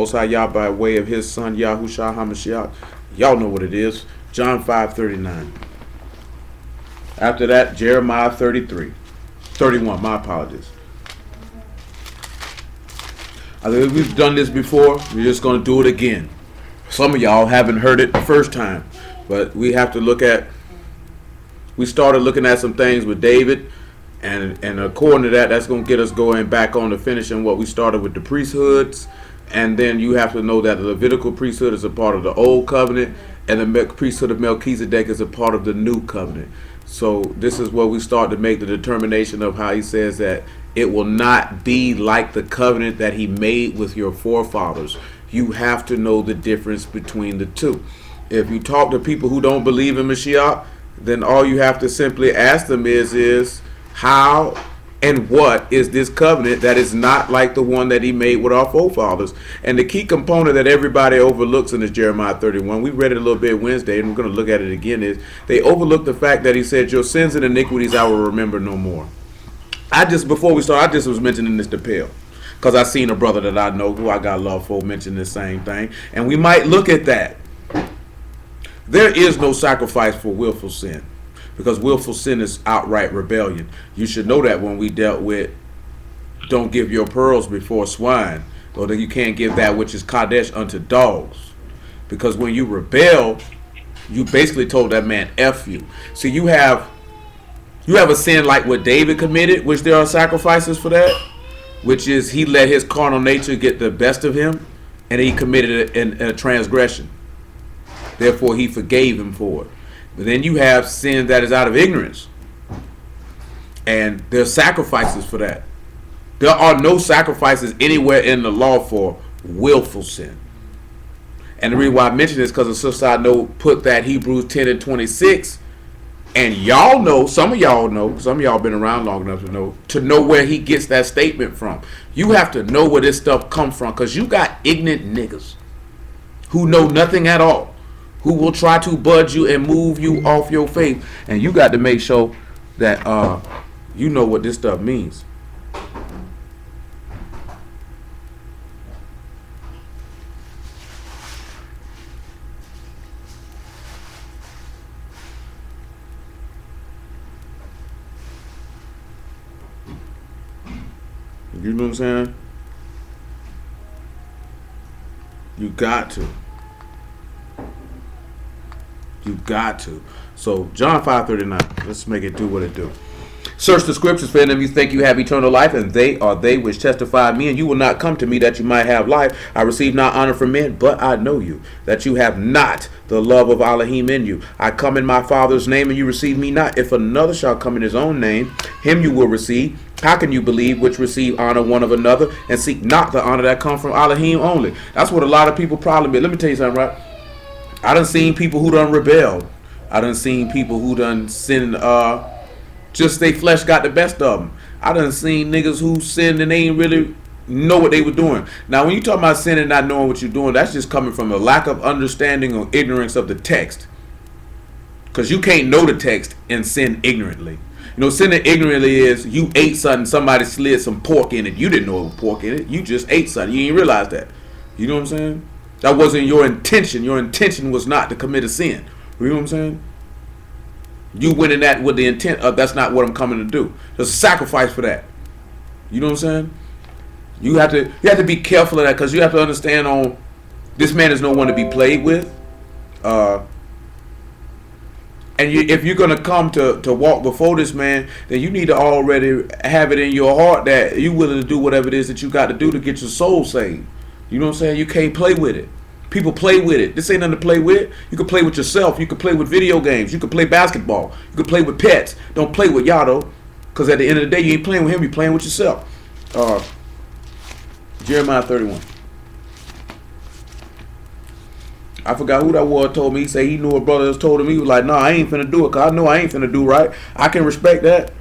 Most High Yah by way of his son Yahushua HaMashiach. Y'all know what it is. John 5:39. After that, Jeremiah 31. My apologies. I think we've done this before. We're just going to do it again. Some of y'all haven't heard it the first time, but we have to look at. We started looking at some things with David, and according to that, that's going to get us going back on to finishing what we started with the priesthoods. And then you have to know that the Levitical priesthood is a part of the old covenant, and the priesthood of Melchizedek is a part of the new covenant. So this is where we start to make the determination of how he says that it will not be like the covenant that he made with your forefathers. You have to know the difference between the two. If you talk to people who don't believe in Mashiach, then all you have to simply ask them is how and what is this covenant that is not like the one that he made with our forefathers? And the key component that everybody overlooks in this Jeremiah 31, we read it a little bit Wednesday, and we're going to look at it again, is they overlook the fact that he said, your sins and iniquities I will remember no more. Before we start, I just was mentioning this to Pale, because I seen a brother that I know who I got love for mention the same thing. And we might look at that. There is no sacrifice for willful sin, because willful sin is outright rebellion. You should know that when we dealt with don't give your pearls before swine, or that you can't give that which is Kadesh unto dogs. Because when you rebel, you basically told that man F you. See, you have a sin like what David committed, which there are sacrifices for that, which is he let his carnal nature get the best of him, and he committed a transgression. Therefore, he forgave him for it. But then you have sin that is out of ignorance. And there's sacrifices for that. There are no sacrifices anywhere in the law for willful sin. And the reason why I mention this because the sister I know put that Hebrews 10 and 26. And y'all know, some of y'all been around long enough to know where he gets that statement from. You have to know where this stuff comes from, because you got ignorant niggas who know nothing at all, who will try to budge you and move you off your faith. And you got to make sure that you know what this stuff means. You know what I'm saying? You got to. You got to. So John 5:39. Let's make it do what it do. Search the scriptures, for in them you think you have eternal life, and they are they which testify of me, and you will not come to me that you might have life. I receive not honor from men, but I know you, that you have not the love of Elohim in you. I come in my Father's name, and you receive me not. If another shall come in his own name, him you will receive. How can you believe which receive honor one of another, and seek not the honor that comes from Elohim only? That's what a lot of people problem is. Let me tell you something, right? I done seen people who done rebelled. I done seen people who done sinned, just they flesh got the best of them. I done seen niggas who sinned and they ain't really know what they were doing. Now, when you talk about sin and not knowing what you're doing, that's just coming from a lack of understanding or ignorance of the text. Because you can't know the text and sin ignorantly. You know, sinning ignorantly is you ate something, somebody slid some pork in it. You didn't know it was pork in it. You just ate something. You didn't realize that. You know what I'm saying? That wasn't your intention. Your intention was not to commit a sin. You know what I'm saying? You went in that with the intent of that's not what I'm coming to do. There's a sacrifice for that. You know what I'm saying? You have to be careful of that, because you have to understand this man is no one to be played with. And if you're going to come to walk before this man, then you need to already have it in your heart that you're willing to do whatever it is that you got to do to get your soul saved. You know what I'm saying? You can't play with it. People play with it. This ain't nothing to play with. You can play with yourself. You can play with video games. You can play basketball. You can play with pets. Don't play with y'all, though. Because at the end of the day, you ain't playing with him. You're playing with yourself. Jeremiah 31. I forgot who that was told me. He said he knew a brother that told him. He was like, no, I ain't finna do it, because I know I ain't finna do right. I can respect that.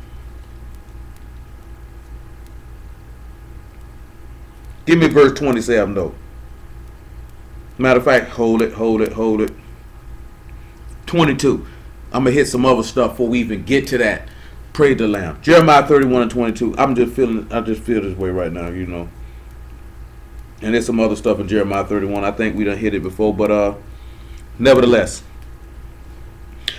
Give me verse 27, though. Matter of fact, hold it. 22. I'm going to hit some other stuff before we even get to that. Praise the Lamb. Jeremiah 31 and 22. I just feel this way right now, you know. And there's some other stuff in Jeremiah 31. I think we done hit it before, but nevertheless.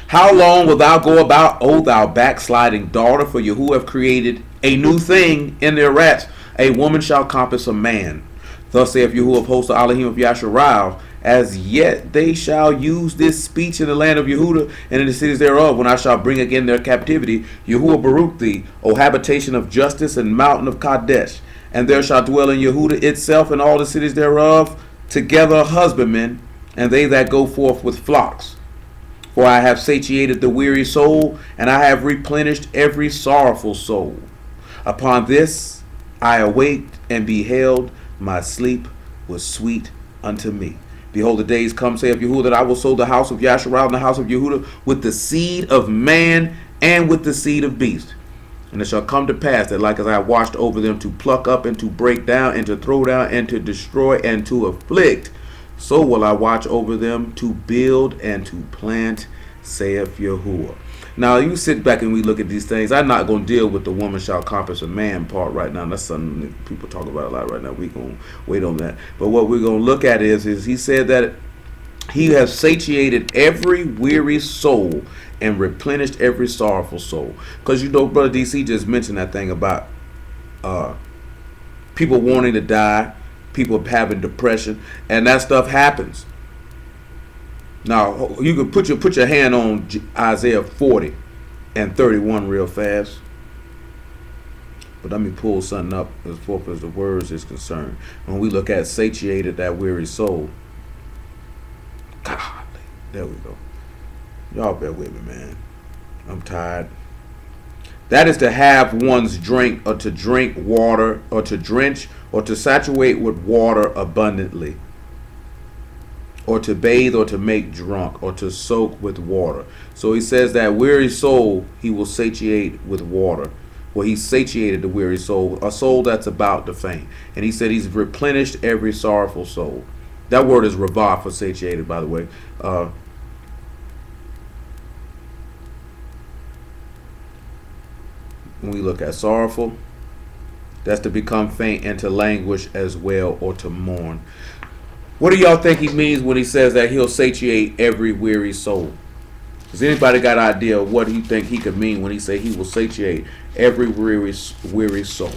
How long wilt thou go about, O thou backsliding daughter? For Yahuwah have created a new thing in their rats. A woman shall compass a man. Thus saith Yahuwah of hosts, the Elohim of Yasharal, as yet they shall use this speech in the land of Yehuda and in the cities thereof, when I shall bring again their captivity. Yahuwah Baruch thee, O habitation of justice and mountain of Kadesh. And there shall dwell in Yehuda itself and all the cities thereof together husbandmen, and they that go forth with flocks. For I have satiated the weary soul, and I have replenished every sorrowful soul. Upon this I awaked and beheld, my sleep was sweet unto me. Behold, the days come, saith Yahuwah, that I will sow the house of Yasharal and the house of Yehuda with the seed of man and with the seed of beast. And it shall come to pass that like as I watched over them to pluck up and to break down and to throw down and to destroy and to afflict, so will I watch over them to build and to plant, saith Yahuwah. Now you sit back and we look at these things. I'm not going to deal with the woman shall compass a man part right now. That's something that people talk about a lot right now. We're going to wait on that. But what we're going to look at is he said that he has satiated every weary soul and replenished every sorrowful soul. Because Brother DC just mentioned that thing about people wanting to die, people having depression, and that stuff happens. Now you can put your hand on Isaiah 40 and 31 real fast. But let me pull something up as far as the words is concerned. When we look at satiated that weary soul. God, there we go. Y'all bear with me, man. I'm tired. That is to have one's drink, or to drink water, or to drench, or to saturate with water abundantly, or to bathe, or to make drunk, or to soak with water. So he says that weary soul he will satiate with water. Well, he satiated the weary soul, a soul that's about to faint. And he said he's replenished every sorrowful soul. That word is ravah for satiated, by the way. When we look at sorrowful, that's to become faint and to languish as well, or to mourn. What do y'all think he means when he says that he'll satiate every weary soul? Does anybody got an idea of what he think he could mean when he say he will satiate every weary soul?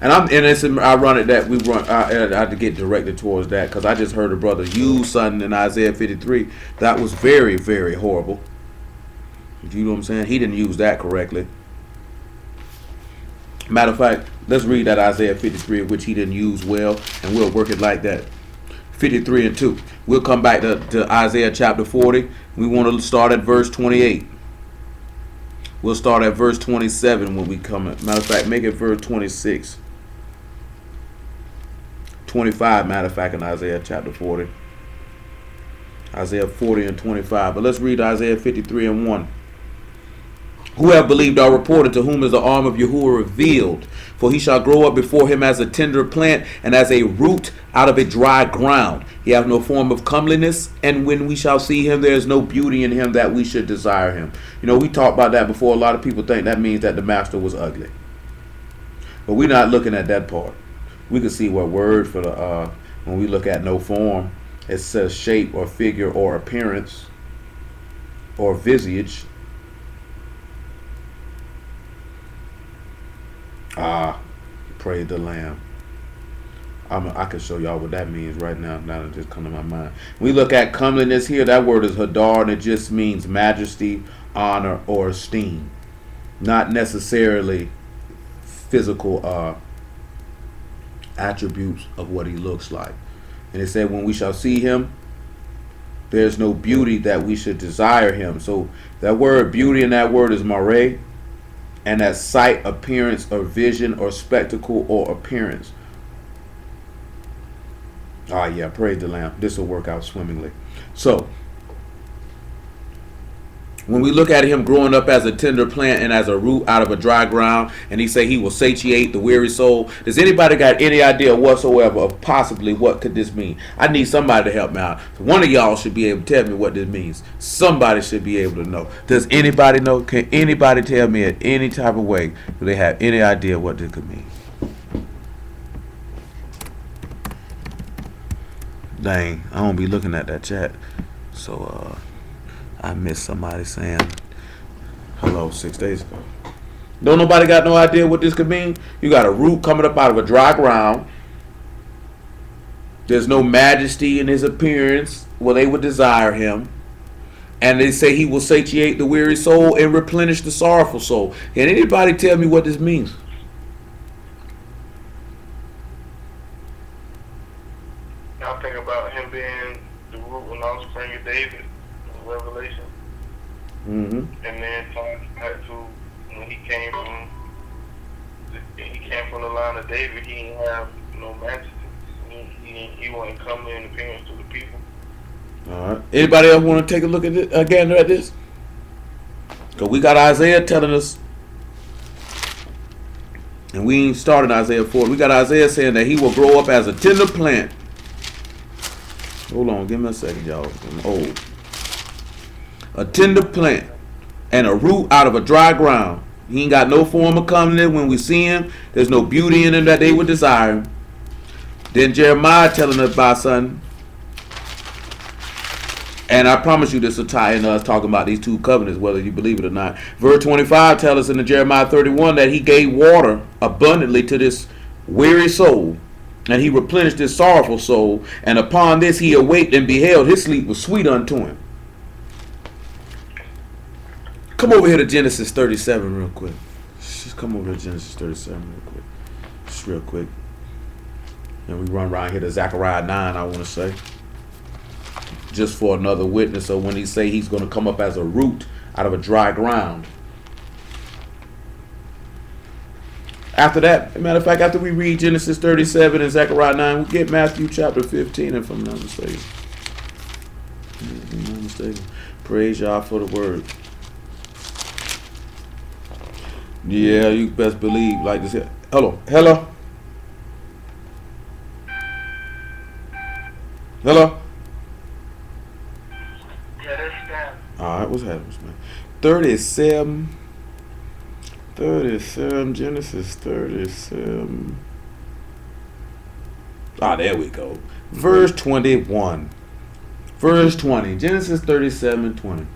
And it's ironic that I had to get directed towards that, because I just heard a brother use something in Isaiah 53 that was very, very horrible. You know what I'm saying? He didn't use that correctly. Matter of fact, let's read that Isaiah 53, which he didn't use well, and we'll work it like that. 53 and 2. We'll come back to Isaiah chapter 40. We want to start at verse 28. We'll start at verse 27 when we come. Matter of fact, make it verse 26. 25, matter of fact, in Isaiah chapter 40. Isaiah 40 and 25. But let's read Isaiah 53 and 1. Who have believed our report, and to whom is the arm of Yahuwah revealed? For he shall grow up before him as a tender plant, and as a root out of a dry ground. He hath no form of comeliness, and when we shall see him, there is no beauty in him that we should desire him. You know, we talked about that before. A lot of people think that means that the master was ugly. But we're not looking at that part. We can see what word for the, when we look at no form, it says shape or figure or appearance or visage. Praise the Lamb. I can show y'all what that means right now. Now that just come to my mind. When we look at comeliness here, that word is hadar, and it just means majesty, honor, or esteem. Not necessarily physical attributes of what he looks like. And it said, when we shall see him, there's no beauty that we should desire him. So that word beauty in that word is mareh. And that sight, appearance, or vision, or spectacle, or appearance. Yeah, praise the Lamb. This will work out swimmingly. So, when we look at him growing up as a tender plant and as a root out of a dry ground, and he say he will satiate the weary soul, does anybody got any idea whatsoever of possibly what could this mean? I need somebody to help me out. One of y'all should be able to tell me what this means. Somebody should be able to know. Does anybody know? Can anybody tell me in any type of way, do they have any idea what this could mean? Dang, I don't be looking at that chat. So I missed somebody saying hello 6 days ago. Don't nobody got no idea what this could mean? You got a root coming up out of a dry ground. There's no majesty in his appearance where they would desire him. And they say he will satiate the weary soul and replenish the sorrowful soul. Can anybody tell me what this means? I think about him being the root and offspring of David in Revelation. Mm-hmm. And then talking back to when he came from the line of David, he didn't have no majesty. He wasn't coming in appearance to the people. All right. Anybody else want to take a look at it again at this? Because we got Isaiah telling us, and we ain't started Isaiah 4. We got Isaiah saying that he will grow up as a tender plant. Hold on, give me a second, y'all. I'm old. A tender plant and a root out of a dry ground. He ain't got no form of comeliness when we see him. There's no beauty in him that they would desire. Then Jeremiah telling us about something. And I promise you this will tie into us talking about these two covenants, whether you believe it or not. Verse 25 tells us in the Jeremiah 31 that he gave water abundantly to this weary soul. And he replenished his sorrowful soul. And upon this he awaked and beheld his sleep was sweet unto him. Come over here to Genesis 37 real quick. Just come over to Genesis 37 real quick. Just real quick. And we run around here to Zechariah 9, I want to say. Just for another witness. So when he say he's going to come up as a root out of a dry ground. After that, matter of fact, after we read Genesis 37 and Zechariah 9, we'll get Matthew chapter 15 if I'm not mistaken. If I'm not mistaken. Praise y'all for the word. Yeah, you best believe like this. Hello. Hello. Hello. Yeah, that's that. All right, what's happening, man? 37, Genesis 37. Ah, there we go. Verse 21. Verse 20. Genesis 37:20.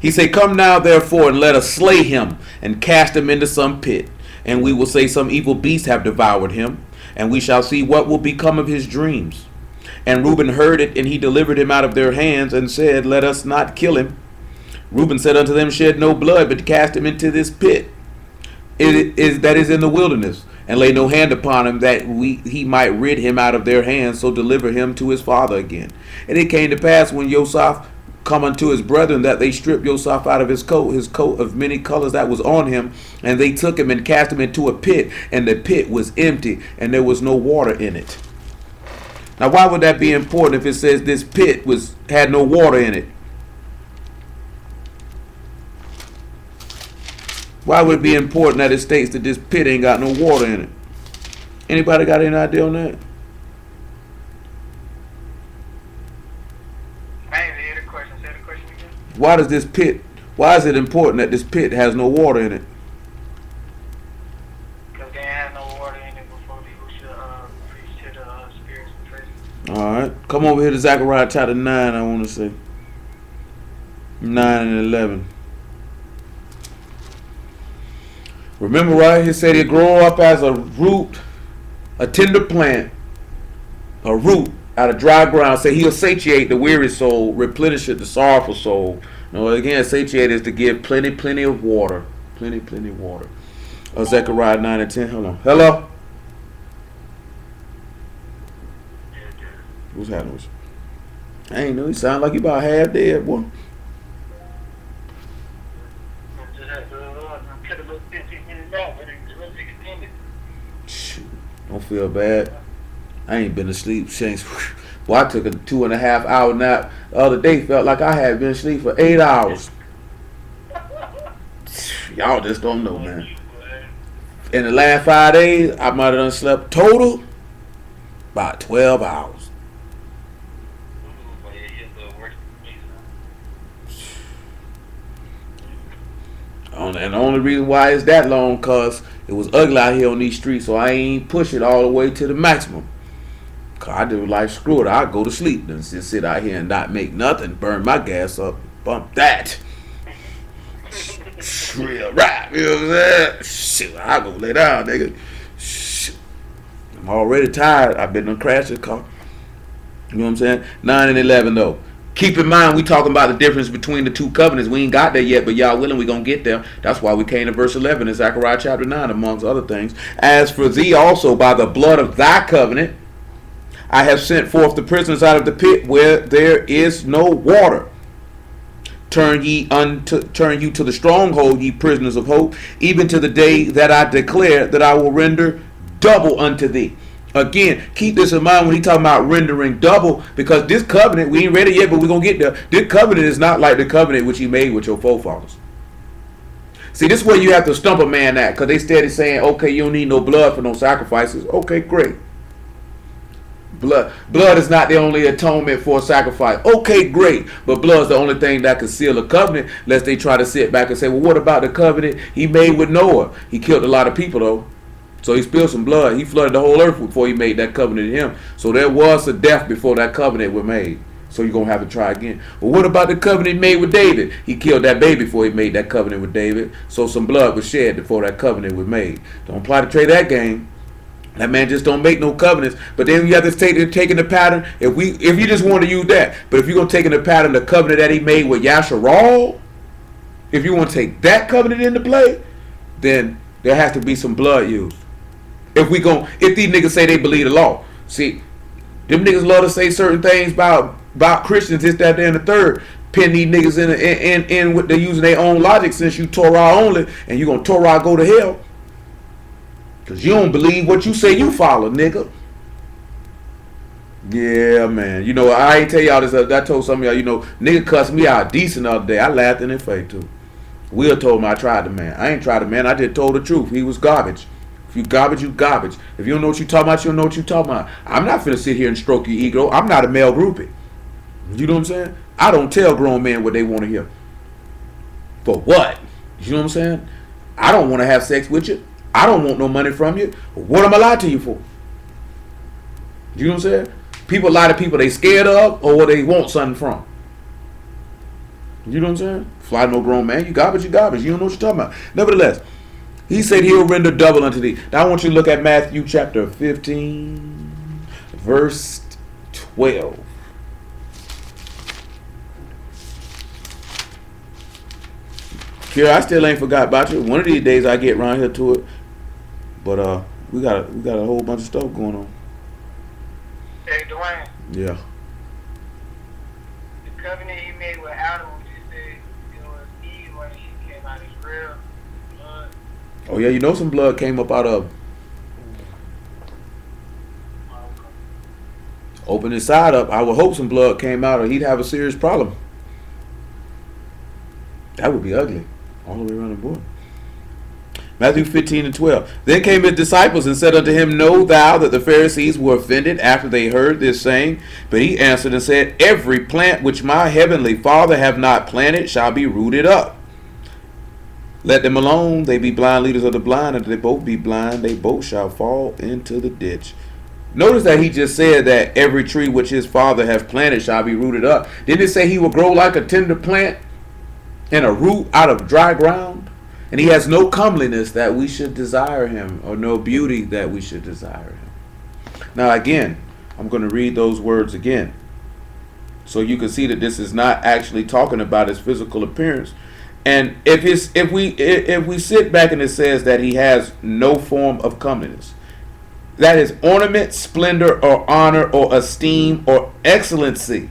He said, "Come now, therefore, and let us slay him, and cast him into some pit. And we will say some evil beast have devoured him, and we shall see what will become of his dreams." And Reuben heard it, and he delivered him out of their hands, and said, "Let us not kill him." Reuben said unto them, "Shed no blood, but cast him into this pit that is in the wilderness, and lay no hand upon him, that he might rid him out of their hands, so deliver him to his father again." And it came to pass, when Joseph come unto his brethren, that they stripped Joseph out of his coat of many colors that was on him, and they took him and cast him into a pit, and the pit was empty, and there was no water in it. Now, why would that be important if it says this pit had no water in it? Why would it be important that it states that this pit ain't got no water in it? Anybody got any idea on that? I didn't hear the question. Say the question again. Why is it important that this pit has no water in it? Because they had no water in it before people should preach to the spirits and prison. All right. Come over here to Zechariah chapter 9, I want to say. 9 and 11. Remember, right? He said he'd grow up as a root, a tender plant, a root out of dry ground. Say he'll satiate the weary soul, replenish it, the sorrowful soul. Now, again, satiate is to give plenty of water. Plenty of water. Zechariah 9 and 10. Hold on. Hello? What's happening with you? I ain't know. You sound like you about half dead, boy. Shoot, don't feel bad. I ain't been asleep since. Well, I took a 2.5 hour nap the other day. Felt like I had been asleep for 8 hours. Y'all just don't know, man. In the last 5 days, I might have done slept total about 12 hours. And the only reason why it's that long, cause it was ugly out here on these streets, so I ain't push it all the way to the maximum. Cause I do like, screw it. I'll go to sleep and just sit out here and not make nothing, burn my gas up, bump that. Real rap, you know what I'm saying? Shit, I go lay down, nigga. Shit. I'm already tired. I've been on crash the car. You know what I'm saying? 9 and 11 though. Keep in mind, we talking about the difference between the two covenants. We ain't got there yet, but y'all willing, we gonna get there. That's why we came to verse 11 in Zechariah chapter 9, amongst other things. As for thee also, by the blood of thy covenant, I have sent forth the prisoners out of the pit where there is no water. Turn you to the stronghold, ye prisoners of hope, even to the day that I declare that I will render double unto thee. Again, keep this in mind when he talking about rendering double, because this covenant, we ain't ready yet, but we're going to get there. This covenant is not like the covenant which he made with your forefathers. See, this is where you have to stump a man at, because they steady saying, okay, you don't need no blood for no sacrifices. Okay, great. Blood is not the only atonement for a sacrifice. Okay, great. But blood is the only thing that can seal a covenant, lest they try to sit back and say, well, what about the covenant he made with Noah? He killed a lot of people, though. So he spilled some blood. He flooded the whole earth before he made that covenant to him. So there was a death before that covenant was made. So you're going to have to try again. Well, what about the covenant he made with David? He killed that baby before he made that covenant with David. So some blood was shed before that covenant was made. Don't play to trade that game. That man just don't make no covenants. But then you have to take in the pattern. If you just want to use that, but if you're going to take in the pattern the covenant that he made with Yasharal, if you want to take that covenant into play, then there has to be some blood used. If these niggas say they believe the law, see, them niggas love to say certain things about Christians, this, that, and the third. Pin these niggas in with they using their own logic, since you Torah only, and you gonna Torah go to hell. Because you don't believe what you say you follow, nigga. Yeah, man. You know, I ain't tell y'all this. I told some of y'all, nigga cussed me out decent the other day. I laughed in his face, too. Will told me I tried the man. I ain't tried the man. I just told the truth. He was garbage. If you garbage, you garbage. If you don't know what you talking about, you don't know what you talking about. I'm not finna sit here and stroke your ego. I'm not a male groupie. You know what I'm saying? I don't tell grown men what they want to hear. For what? You know what I'm saying? I don't want to have sex with you. I don't want no money from you. What am I lying to you for? You know what I'm saying? People lie to people they scared of or what they want something from. You know what I'm saying? Fly no grown man. You garbage, you garbage. You don't know what you're talking about. Nevertheless, he said he'll render double unto thee. Now I want you to look at Matthew chapter 15, verse 12. Here, I still ain't forgot about you. One of these days I get around here to it. But we got a whole bunch of stuff going on. Hey, Dwayne. Yeah. The covenant he made with Adam, you said it was Eve when she came out of his real blood. Oh yeah, some blood came up out of him. Open his side up. I would hope some blood came out or he'd have a serious problem. That would be ugly. All the way around the board. Matthew 15 and 12. Then came his disciples and said unto him, Know thou that the Pharisees were offended after they heard this saying? But he answered and said, Every plant which my heavenly Father have not planted shall be rooted up. Let them alone. They be blind leaders of the blind, and if they both be blind, they both shall fall into the ditch. Notice that he just said that every tree which his Father hath planted shall be rooted up. Didn't it say he will grow like a tender plant and a root out of dry ground? And he has no comeliness that we should desire him, or no beauty that we should desire him. Now again, I'm going to read those words again, so you can see that this is not actually talking about his physical appearance. And if we sit back and it says that he has no form of comeliness, that is ornament, splendor, or honor, or esteem, or excellency,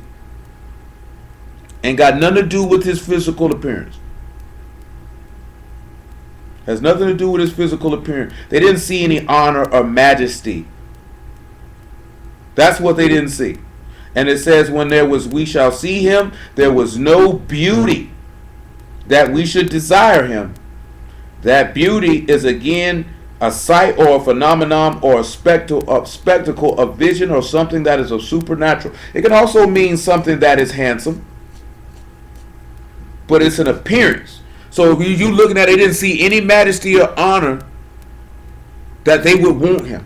and got nothing to do with his physical appearance. Has nothing to do with his physical appearance. They didn't see any honor or majesty. That's what they didn't see. And it says, when we shall see him, there was no beauty that we should desire him. That beauty is again a sight or a phenomenon or a spectacle, a vision, or something that is of supernatural. It can also mean something that is handsome, but it's an appearance. So if you looking at it, they didn't see any majesty or honor that they would want him.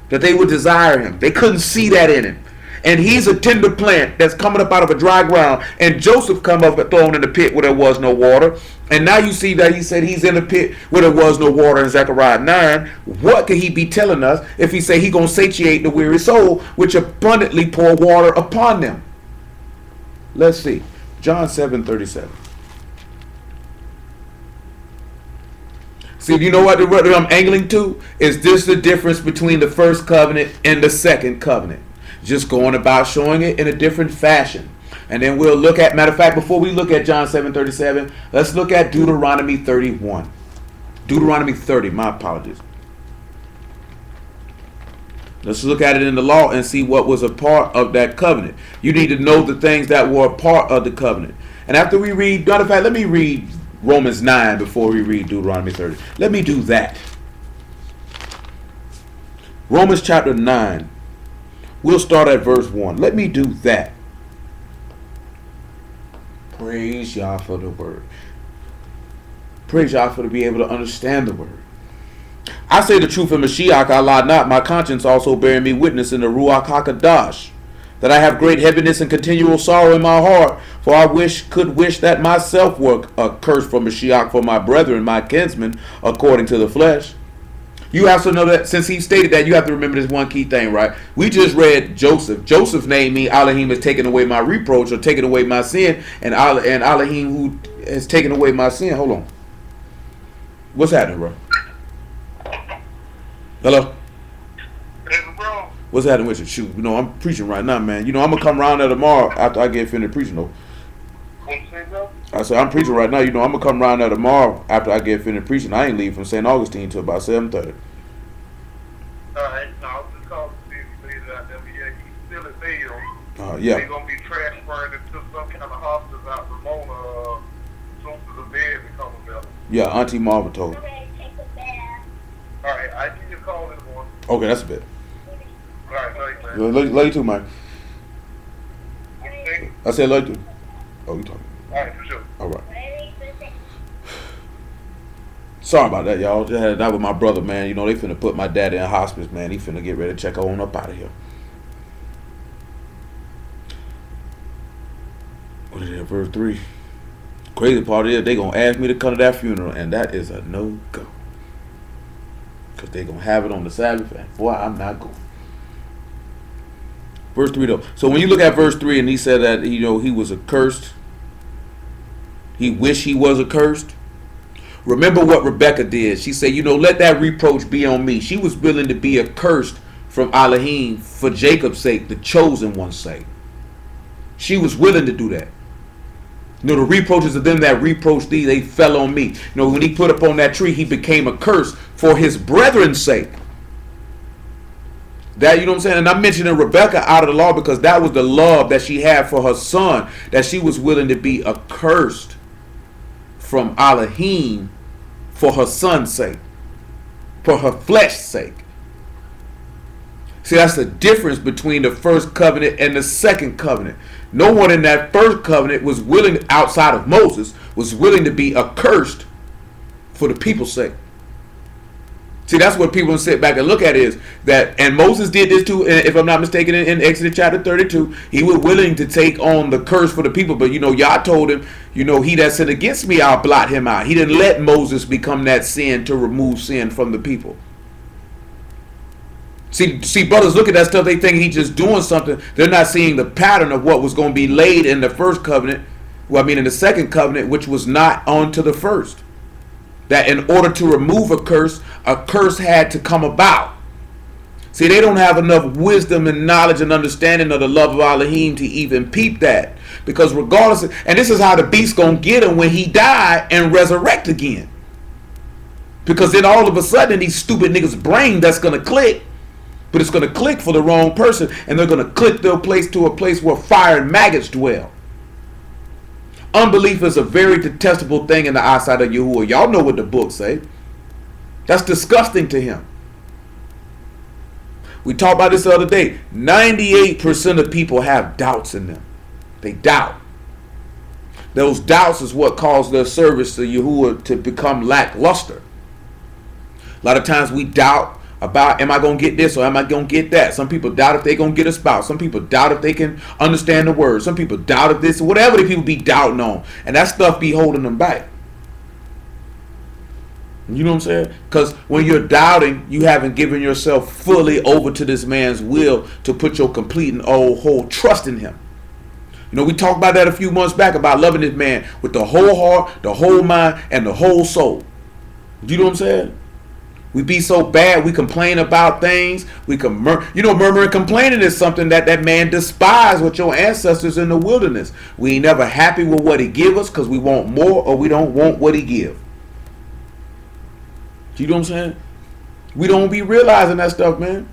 that they would desire him. They couldn't see that in him. And he's a tender plant that's coming up out of a dry ground. And Joseph come up and thrown in the pit where there was no water. And now you see that he said he's in the pit where there was no water in Zechariah 9. What could he be telling us if he say he going to satiate the weary soul, which abundantly pour water upon them? Let's see. John 7:37. See, you know what I'm angling to? Is this the difference between the first covenant and the second covenant? Just going about showing it in a different fashion. And then we'll look at, matter of fact, before we look at John 7:37, let's look at Deuteronomy 31. Deuteronomy 30, my apologies. Let's look at it in the law and see what was a part of that covenant. You need to know the things that were a part of the covenant. And after we read, matter of fact, let me read Romans 9 before we read Deuteronomy 30. Let me do that. Romans chapter 9. We'll start at verse 1. Let me do that. Praise Yah for the word. Praise Yah for to be able to understand the word. I say the truth in Mashiach, I lie not. My conscience also bearing me witness in the Ruach HaKadosh, that I have great heaviness and continual sorrow in my heart. For I could wish that myself were accursed from Mashiach for my brethren, my kinsmen, according to the flesh. You have to know that since he stated that, you have to remember this one key thing, right? We just read Joseph. Joseph's name means Elohim has taken away my reproach or taken away my sin. And Elohim who has taken away my sin. Hold on. What's happening, bro? Hello? What's happening with you? Shoot, you know, I'm preaching right now, man. You know, I'm going to come around there tomorrow after I get finished preaching, though. I said, I'm preaching right now. You know, I'm going to come around there tomorrow after I get finished preaching. I ain't leaving from St. Augustine until about 7:30. All right. No, I was just calling to see if you made it out there. But yeah, he's still at Vail. Yeah. They're going to be transferred into some kind of hospital out in Ramona as soon as the bed becomes available. Yeah, Auntie Marva told me. All right. I give you a call in the morning. Okay, that's a bit. All right. Love you, man. Love you too, man. What you think? I said love you too. Oh, you talking. All right, for sure. All right. Sorry about that, y'all. Just had that with my brother, man. You know, they finna put my dad in hospice, man. He finna get ready to check on up out of here. What is that, verse 3? Crazy part is they gonna ask me to come to that funeral, and that is a no-go. Because they gonna have it on the Sabbath, and boy, I'm not going. Verse 3, though. So when you look at verse 3, and he said that, you know, he was accursed. He wished he was accursed. Remember what Rebecca did. She said, you know, let that reproach be on me. She was willing to be accursed from Elohim for Jacob's sake, the chosen one's sake. She was willing to do that. You know, the reproaches of them that reproached thee, they fell on me. You know, when he put up on that tree, he became a curse for his brethren's sake. That, you know what I'm saying? And I'm mentioning Rebecca out of the law because that was the love that she had for her son, that she was willing to be accursed from Elohim for her son's sake, for her flesh's sake. See, that's the difference between the first covenant and the second covenant. No one in that first covenant was willing, outside of Moses, was willing to be accursed for the people's sake. See, that's what people sit back and look at is that, and Moses did this too, if I'm not mistaken, in Exodus chapter 32, he was willing to take on the curse for the people. But, you know, Yah told him, you know, he that sinned against me, I'll blot him out. He didn't let Moses become that sin to remove sin from the people. See, brothers look at that stuff, they think he's just doing something. They're not seeing the pattern of what was going to be laid in the first covenant. Well, I mean, in the second covenant, which was not onto the first. That in order to remove a curse had to come about. See, they don't have enough wisdom and knowledge and understanding of the love of Elohim to even peep that. Because regardless, and this is how the beast's going to get him when he die and resurrect again. Because then all of a sudden, these stupid niggas' brain that's going to click. But it's going to click for the wrong person. And they're going to click their place to a place where fire and maggots dwell. Unbelief is a very detestable thing in the eyesight of Yahuwah. Y'all know what the book say. That's disgusting to him. We talked about this the other day. 98% of people have doubts in them. They doubt. Those doubts is what caused their service to Yahuwah to become lackluster. A lot of times we doubt about, am I going to get this or am I going to get that? Some people doubt if they're going to get a spouse. Some people doubt if they can understand the word. Some people doubt if this, whatever the people be doubting on. And that stuff be holding them back. You know what I'm saying? Because when you're doubting, you haven't given yourself fully over to this man's will to put your complete and whole trust in him. You know, we talked about that a few months back about loving this man with the whole heart, the whole mind, and the whole soul. You know what I'm saying? We be so bad, we complain about things. We murmur and complaining is something that man despised with your ancestors in the wilderness. We ain't never happy with what he give us because we want more or we don't want what he give. You know what I'm saying? We don't be realizing that stuff, man.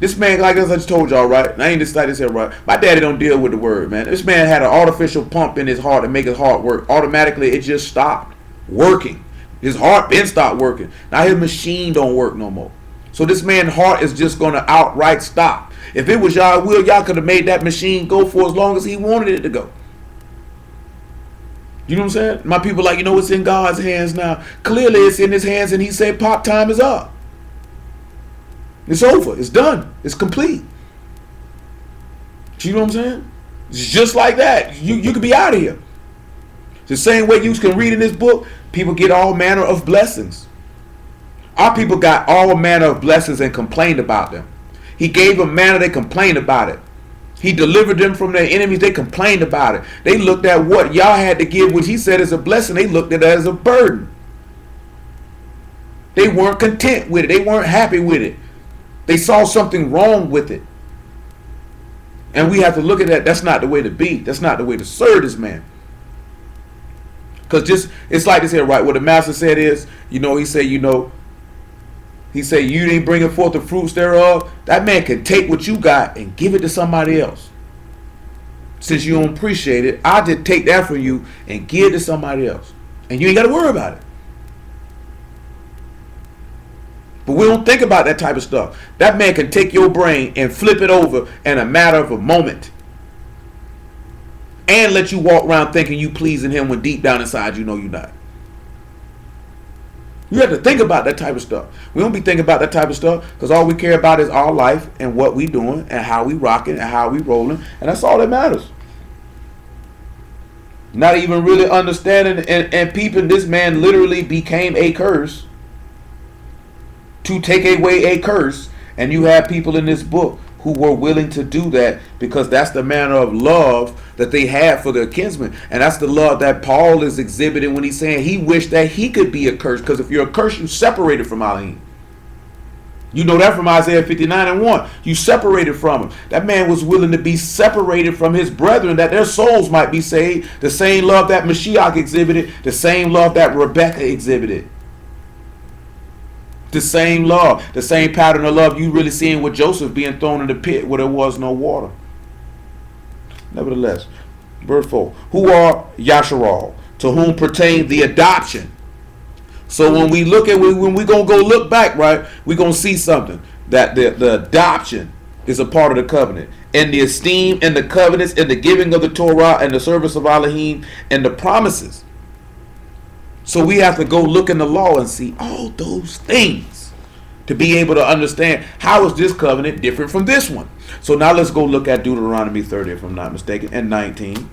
This man, like as I just told y'all, right? And I ain't just like this here, right? My daddy don't deal with the word, man. This man had an artificial pump in his heart to make his heart work. Automatically, it just stopped working. His heart been stopped working. Now his machine don't work no more. So this man's heart is just going to outright stop. If it was y'all will, y'all could have made that machine go for as long as he wanted it to go. You know what I'm saying? My people like, it's in God's hands now. Clearly it's in his hands and he said pop time is up. It's over. It's done. It's complete. You know what I'm saying? It's just like that. You could be out of here. The same way you can read in this book, people get all manner of blessings. Our people got all manner of blessings and complained about them. He gave them manna, they complained about it. He delivered them from their enemies. They complained about it. They looked at what y'all had to give, which he said is a blessing. They looked at it as a burden. They weren't content with it. They weren't happy with it. They saw something wrong with it. And we have to look at that. That's not the way to be. That's not the way to serve this man. Because it's like this here, right? What the master said is, he said, he said, you ain't bringing forth the fruits thereof. That man can take what you got and give it to somebody else. Since you don't appreciate it, I'll just take that from you and give it to somebody else. And you ain't got to worry about it. But we don't think about that type of stuff. That man can take your brain and flip it over in a matter of a moment. And let you walk around thinking you pleasing him when deep down inside you know you're not. You have to think about that type of stuff. We don't be thinking about that type of stuff because all we care about is our life and what we doing and how we rocking and how we rolling. And that's all that matters. Not even really understanding and peeping, this man literally became a curse to take away a curse. And you have people in this book who were willing to do that because that's the manner of love that they had for their kinsmen. And that's the love that Paul is exhibiting when he's saying he wished that he could be a curse. Because if you're a curse, you separated from Elohim. You know that from Isaiah 59:1. You separated from him. That man was willing to be separated from his brethren that their souls might be saved. The same love that Mashiach exhibited. The same love that Rebecca exhibited. The same love. The same pattern of love you really seeing with Joseph being thrown in the pit where there was no water. Nevertheless, verse 4. Who are Yasharal, to whom pertain the adoption. So when we look at, when we're going to go look back, right, we're going to see something. That the adoption is a part of the covenant. And the esteem and the covenants and the giving of the Torah and the service of Elohim and the promises. So we have to go look in the law and see all those things to be able to understand how is this covenant different from this one. So now let's go look at Deuteronomy 30, if I'm not mistaken, and 19.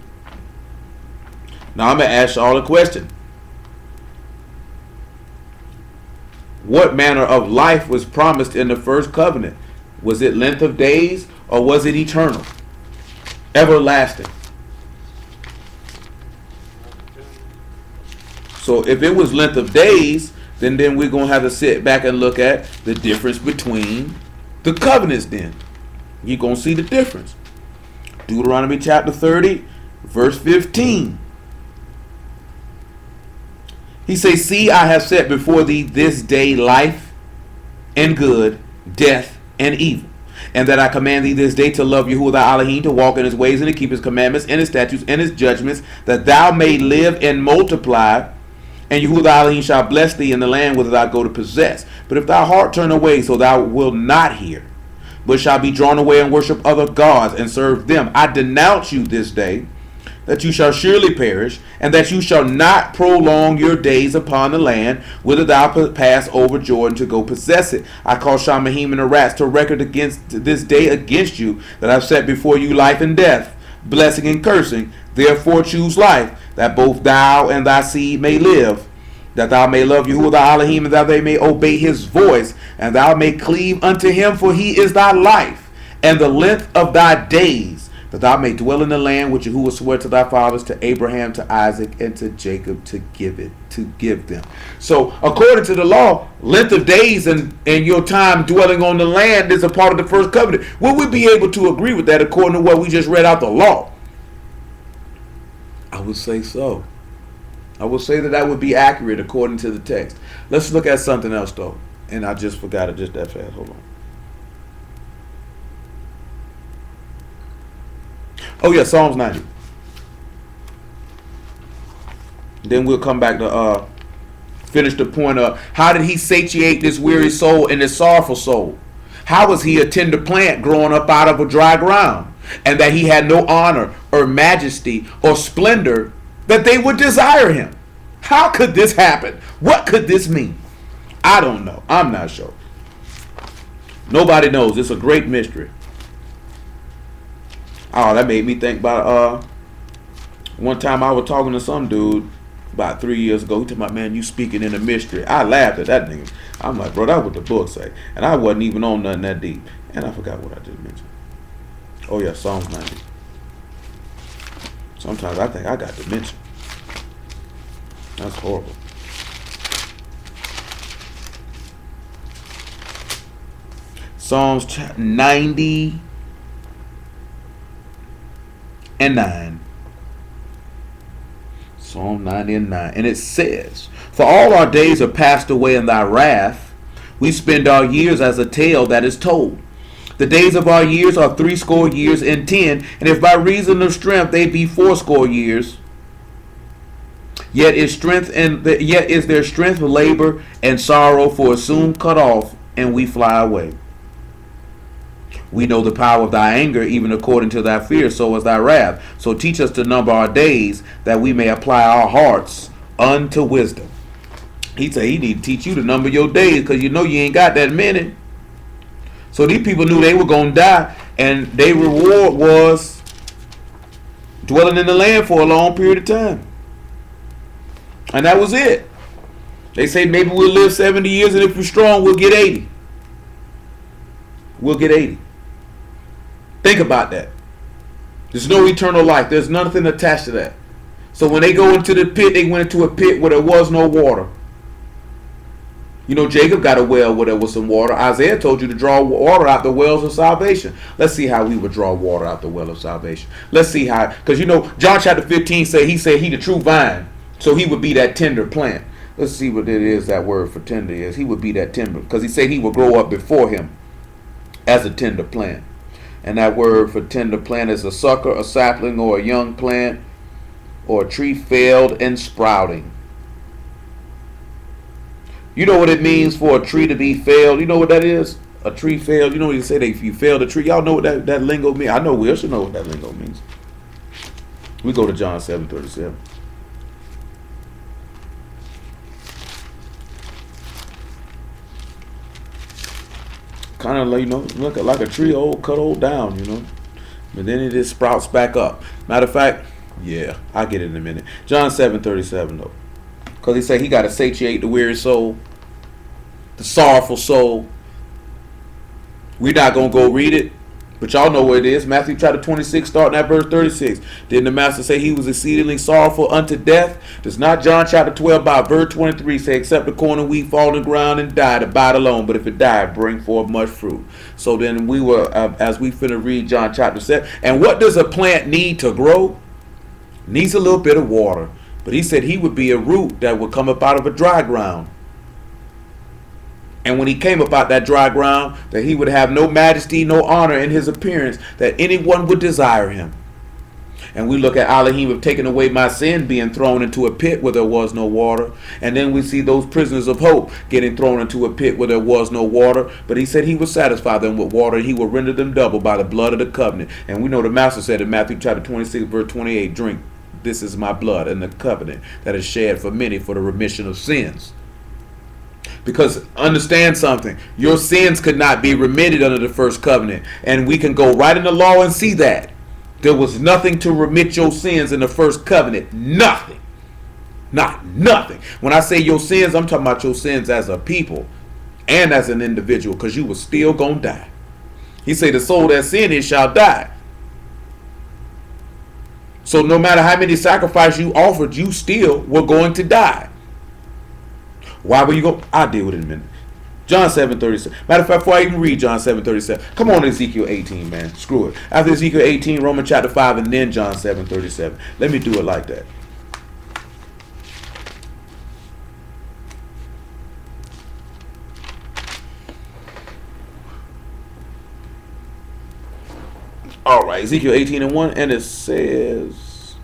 Now I'm going to ask you all a question. What manner of life was promised in the first covenant? Was it length of days or was it eternal? Everlasting. So if it was length of days, then we're going to have to sit back and look at the difference between the covenants then. You're going to see the difference. Deuteronomy chapter 30, verse 15. He says, see, I have set before thee this day life and good, death and evil. And that I command thee this day to love Yahuwah thy Elohim, to walk in his ways and to keep his commandments and his statutes and his judgments, that thou may live and multiply. And Yahuwah thy Elohim shall bless thee in the land whither thou go to possess. But if thy heart turn away, so thou wilt not hear, but shall be drawn away and worship other gods and serve them, I denounce you this day. that you shall surely perish, and that you shall not prolong your days upon the land, whither thou pass over Jordan to go possess it. I call Shamahim and the rats to record against this day against you, that I've set before you life and death, blessing and cursing. Therefore choose life, that both thou and thy seed may live, that thou may love Yahuwah thy Elohim, and that they may obey his voice, and thou may cleave unto him, for he is thy life, and the length of thy days, that thou may dwell in the land which Yahuwah swore to thy fathers, to Abraham, to Isaac, and to Jacob, to give them. So, according to the law, length of days and your time dwelling on the land is a part of the first covenant. Will we be able to agree with that according to what we just read out the law? I would say so. I will say that would be accurate according to the text. Let's look at something else, though. And I just forgot it just that fast. Hold on. Oh, yeah, Psalms 90. Then we'll come back to finish the point of how did he satiate this weary soul and this sorrowful soul? How was he a tender plant growing up out of a dry ground? And that he had no honor or majesty or splendor that they would desire him. How could this happen? What could this mean? I don't know. I'm not sure. Nobody knows. It's a great mystery. Oh, that made me think about one time I was talking to some dude about 3 years ago. He told me, man, you speaking in a mystery. I laughed at that nigga. I'm like, bro, that's what the book say. And I wasn't even on nothing that deep. And I forgot what I just mentioned. Oh yeah, Psalms 90. Sometimes I think I got dementia. That's horrible. Psalms 90 and 9. Psalm 90 and 9. And it says, for all our days are passed away in thy wrath. We spend our years as a tale that is told. The days of our years are 80 years and 10, and if by reason of strength they be 80 years, yet is their strength labor and sorrow, for soon cut off, and we fly away. We know the power of thy anger, even according to thy fear, so is thy wrath. So teach us to number our days, that we may apply our hearts unto wisdom. He said he need to teach you to number your days, because you know you ain't got that many. So these people knew they were going to die, and their reward was dwelling in the land for a long period of time. And that was it. They say maybe we'll live 70 years, and if we're strong, we'll get 80. We'll get 80. Think about that. There's no eternal life. There's nothing attached to that. So when they go into the pit, they went into a pit where there was no water. You know, Jacob got a well where there was some water. Isaiah told you to draw water out the wells of salvation. Let's see how we would draw water out the well of salvation. Let's see how, because you know, John chapter 15 said he the true vine. So he would be that tender plant. Let's see what it is that word for tender is. He would be that tender, because he said he would grow up before him as a tender plant. And that word for tender plant is a sucker, a sapling, or a young plant, or a tree failed and sprouting. You know what it means for a tree to be failed? You know what that is? A tree failed. You know what you say that if you failed a tree? Y'all know what that lingo means? I know we should know what that lingo means. We go to John 7:37. Kind of like, you know, look like a tree cut down, you know. But then it just sprouts back up. Matter of fact, yeah, I'll get it in a minute. John 7:37 though. Because he said he got to satiate the weary soul, the sorrowful soul. We're not going to go read it, but y'all know what it is. Matthew chapter 26, starting at verse 36. Didn't the master say he was exceedingly sorrowful unto death? Does not John chapter 12, by verse 23 say, except the corn of wheat fall on the ground and die, abide alone, but if it died, bring forth much fruit. So then we were, as we finna read John chapter 7, and what does a plant need to grow? Needs a little bit of water. But he said he would be a root that would come up out of a dry ground. And when he came up out that dry ground, that he would have no majesty, no honor in his appearance, that anyone would desire him. And we look at Elohim of taking away my sin, being thrown into a pit where there was no water. And then we see those prisoners of hope getting thrown into a pit where there was no water. But he said he would satisfy them with water, and he will render them double by the blood of the covenant. And we know the master said in Matthew chapter 26, verse 28, drink This is my blood and the covenant that is shed for many for the remission of sins. Because understand something, your sins could not be remitted under the first covenant. And we can go right in the law and see that. There was nothing to remit your sins in the first covenant. Nothing. Not nothing. When I say your sins, I'm talking about your sins as a people and as an individual, because you were still going to die. He said the soul that sinned, it shall die. So no matter how many sacrifices you offered, you still were going to die. Why will you go? I'll deal with it in a minute. John 7:37. Matter of fact, before I even read John 7:37, come on, Ezekiel 18, man. Screw it. After Ezekiel 18, Romans chapter 5, and then John 7:37. Let me do it like that. All right, Ezekiel 18:1, and it says,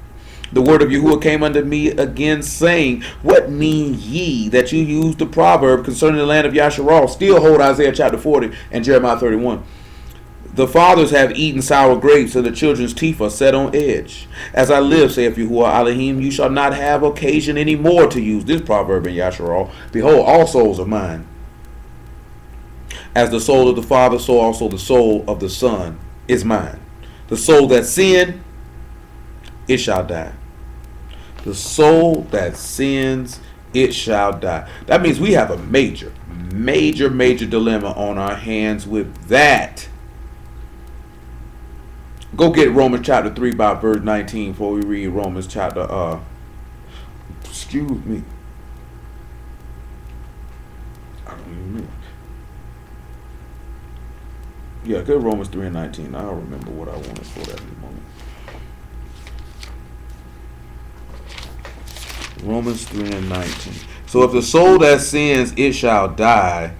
the word of Yahuwah came unto me again, saying, what mean ye that you use the proverb concerning the land of Yasharal? Still hold Isaiah chapter 40 and Jeremiah 31. The fathers have eaten sour grapes, and the children's teeth are set on edge. As I live, saith Yahuwah Elohim, you shall not have occasion any more to use this proverb in Yasharal. Behold, all souls are mine. As the soul of the Father, so also the soul of the Son is mine. The soul that sinned, it shall die. The soul that sins, it shall die. That means we have a major dilemma on our hands with that. Go get Romans chapter 3 by verse 19 before we read Romans chapter, excuse me. I don't even know. Yeah, go Romans 3 and 19. I'll remember what I wanted for that in a moment. Romans 3 and 19. So if the soul that sins, it shall die,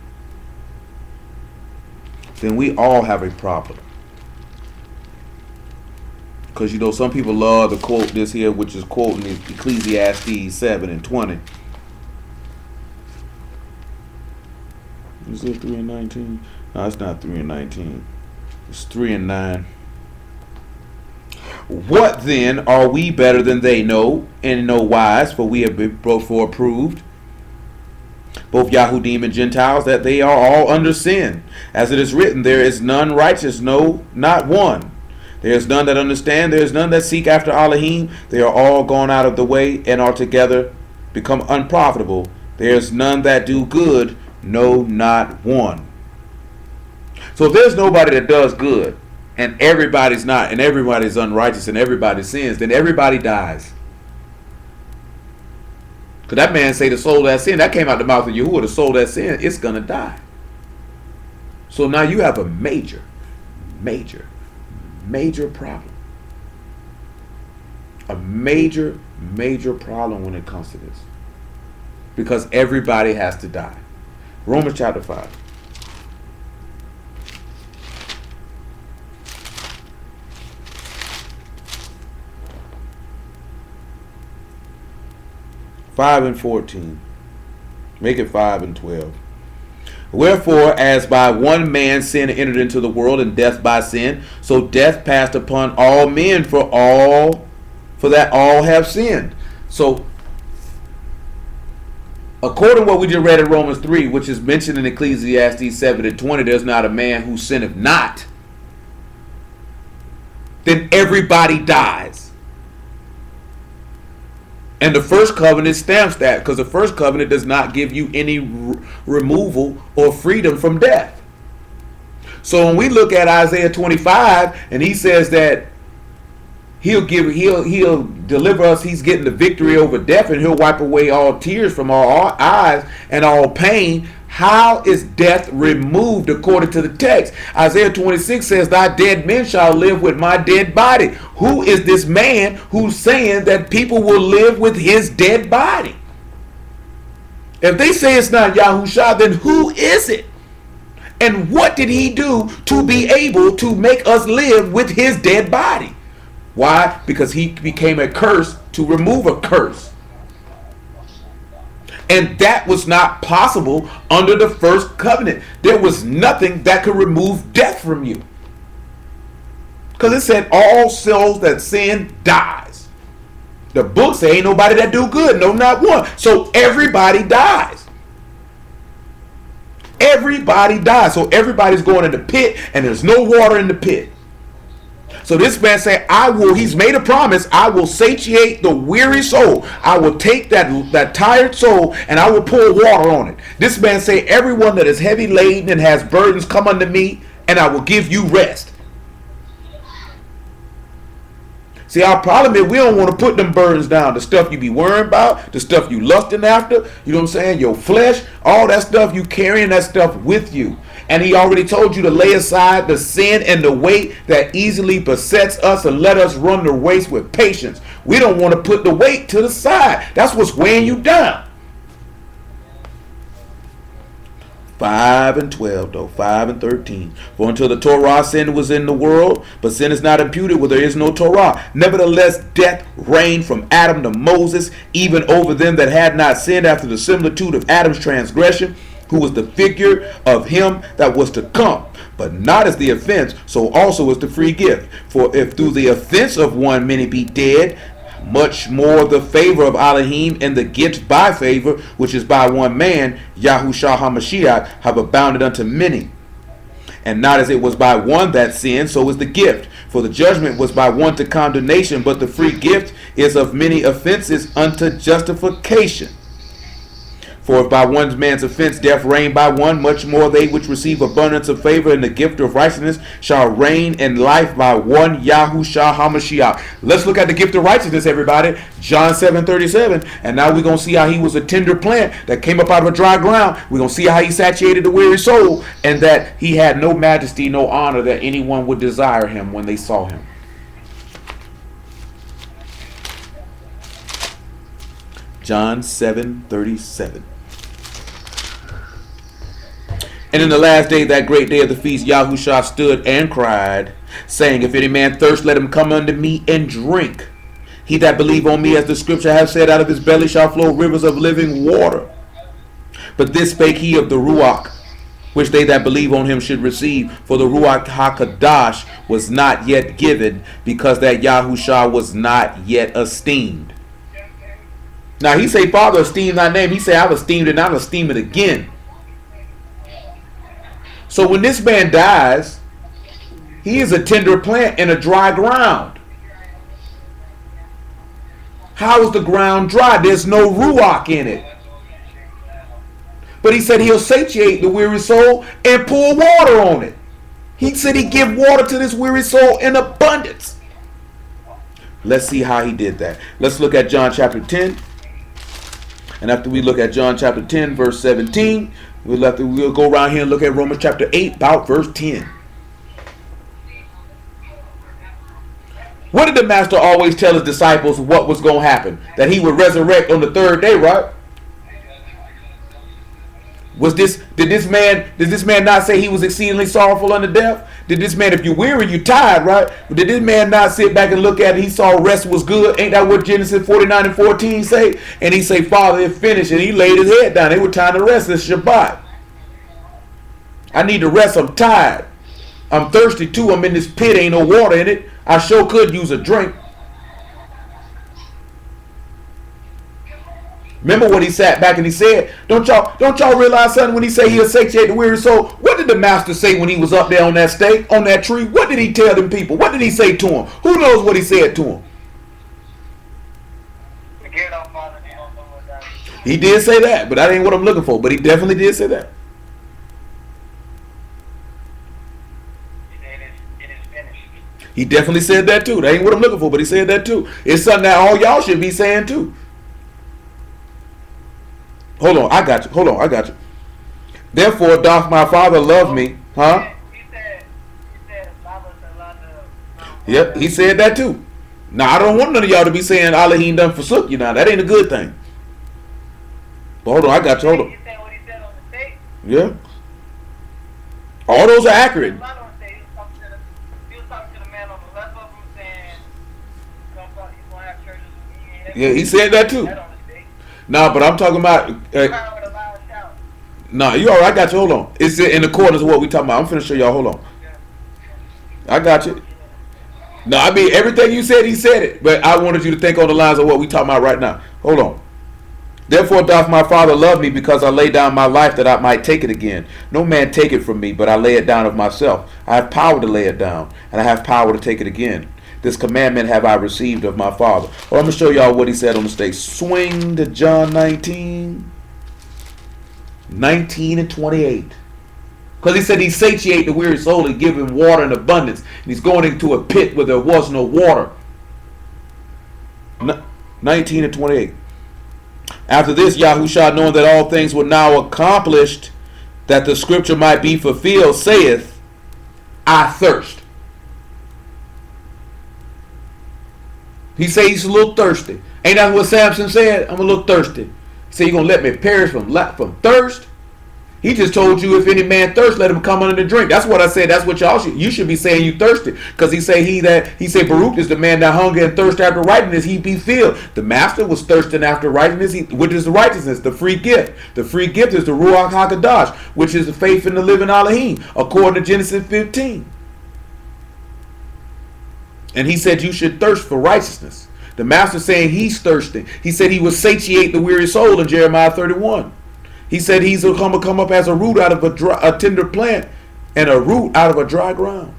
then we all have a problem. Because, you know, some people love to quote this here, which is quoting Ecclesiastes 7 and 20. Is it 3 and 19? No, it's not 3 and 19. It's 3 and 9. What then are we better than they? No, and no wise, for we have been before proved, both Yahudim and Gentiles, that they are all under sin. As it is written, there is none righteous, no, not one. There is none that understand, there is none that seek after Elohim. They are all gone out of the way and are together become unprofitable. There is none that do good, no, not one. So if there's nobody that does good, and everybody's not, and everybody's unrighteous, and everybody sins, then everybody dies. Because that man say the soul that sinned, that came out the mouth of Yahuwah, the soul that sinned, it's going to die. So now you have a major problem. A major problem when it comes to this. Because everybody has to die. Romans chapter 5. (5 and 14). Make it 5 and 12. Wherefore, as by one man sin entered into the world, and death by sin, so death passed upon all men, for that all have sinned. So, according to what we just read in Romans 3, which is mentioned in Ecclesiastes 7 and 20, there's not a man who sinneth not. Then everybody dies. And the first covenant stamps that, because the first covenant does not give you any removal or freedom from death. So when we look at Isaiah 25, and he says that he'll deliver us, he's getting the victory over death, and he'll wipe away all tears from our eyes and all pain. How is death removed according to the text? Isaiah 26 says, thy dead men shall live with my dead body. Who is this man who's saying that people will live with his dead body? If they say it's not Yahushua, then who is it? And what did he do to be able to make us live with his dead body? Why? Because he became a curse to remove a curse. And that was not possible under the first covenant. There was nothing that could remove death from you. Because it said all souls that sin dies. The book say ain't nobody that do good. No, not one. So everybody dies. Everybody dies. So everybody's going in the pit, and there's no water in the pit. So this man said, he's made a promise, I will satiate the weary soul. I will take that tired soul and I will pour water on it. This man say, everyone that is heavy laden and has burdens, come unto me and I will give you rest. See, our problem is we don't want to put them burdens down. The stuff you be worrying about, the stuff you lusting after, you know what I'm saying? Your flesh, all that stuff, you carrying that stuff with you. And he already told you to lay aside the sin and the weight that easily besets us and let us run the race with patience. We don't want to put the weight to the side. That's what's weighing you down. 5 and 12 though, 5 and 13. For until the Torah sin was in the world, but sin is not imputed where there is no Torah. Nevertheless, death reigned from Adam to Moses, even over them that had not sinned after the similitude of Adam's transgression, who was the figure of him that was to come. But not as the offense, so also is the free gift. For if through the offense of one many be dead, much more the favor of Elohim and the gift by favor, which is by one man, Yahushua HaMashiach, have abounded unto many. And not as it was by one that sinned, so is the gift. For the judgment was by one to condemnation, but the free gift is of many offenses unto justification. For if by one man's offense death reigned by one, much more they which receive abundance of favor and the gift of righteousness shall reign in life by one Yahushua HaMashiach. Let's look at the gift of righteousness, everybody. John 7:37. And now we're going to see how he was a tender plant that came up out of a dry ground. We're going to see how he satiated the weary soul, and that he had no majesty, no honor, that anyone would desire him when they saw him. John 7:37. And in the last day, that great day of the feast, Yahushua stood and cried, saying, if any man thirst, let him come unto me and drink. He that believe on me, as the scripture hath said, out of his belly shall flow rivers of living water. But this spake he of the Ruach, which they that believe on him should receive. For the Ruach HaKadosh was not yet given, because that Yahushua was not yet esteemed. Now he say, Father, esteem thy name. He say, I've esteemed it, and I'll esteem it again. So when this man dies, he is a tender plant in a dry ground. How is the ground dry? There's no ruach in it. But he said he'll satiate the weary soul and pour water on it. He said he'd give water to this weary soul in abundance. Let's see how he did that. Let's look at John chapter 10. And after we look at John chapter 10, verse 17, we'll go around here and look at Romans chapter 8, about verse 10. What did the master always tell his disciples what was going to happen? That he would resurrect on the third day, right? Did this man not say he was exceedingly sorrowful unto death? Did this man, if you're weary, you're tired, right? Did this man not sit back and look at it? He saw rest was good. Ain't that what Genesis 49 and 14 say? And he say, Father, it's finished. And he laid his head down. It was time to rest. It's Shabbat. I need to rest. I'm tired. I'm thirsty too. I'm in this pit. Ain't no water in it. I sure could use a drink. Remember what he sat back and he said, don't y'all realize something when he say he'll satiate the weary soul? What did the master say when he was up there on that stake, on that tree? What did he tell them people? What did he say to them? Who knows what he said to them? He did say that, but that ain't what I'm looking for. But he definitely did say that. It is finished. He definitely said that too. That ain't what I'm looking for, but he said that too. It's something that all y'all should be saying too. Hold on, I got you. Therefore doth my Father love me. Huh? He said, Yep, he said that too. Now, I don't want none of y'all to be saying Elohim done forsook you now. That ain't a good thing. But hold on, I got you. Hold on. You said what he said on the tape? Yeah. All those are accurate. He was talking to the man on the left of him saying, he's going to have churches with me. Yeah, he said that too. Nah, but I'm talking about. Nah, you all right? I got you. Hold on. It's in accordance with what we talking about. I'm finna show y'all. Hold on. I got you. No, I mean everything you said, he said it. But I wanted you to think on the lines of what we talking about right now. Hold on. Therefore doth my Father love me, because I lay down my life that I might take it again. No man take it from me, but I lay it down of myself. I have power to lay it down, and I have power to take it again. This commandment have I received of my Father. Well, I'm going to show y'all what he said on the stage. Swing to John 19. 19 and 28. Because he said he satiate the weary soul and give him water in abundance. And he's going into a pit where there was no water. 19 and 28. After this, Yahushua, knowing that all things were now accomplished, that the scripture might be fulfilled, saith, I thirst. He said he's a little thirsty. Ain't that what Samson said? I'm a little thirsty. He said, you're going to let me perish from thirst? He just told you, if any man thirst, let him come under the drink. That's what I said. That's what y'all should. You should be saying you thirsty, because he said Baruch is the man that hunger and thirst after righteousness, he be filled. The master was thirsting after righteousness, which is the righteousness, the free gift. The free gift is the Ruach HaKadosh, which is the faith in the living Elohim, according to Genesis 15. And he said you should thirst for righteousness. The master saying he's thirsting. He said he will satiate the weary soul in Jeremiah 31. He said he's going to come up as a root out of a tender plant and a root out of a dry ground.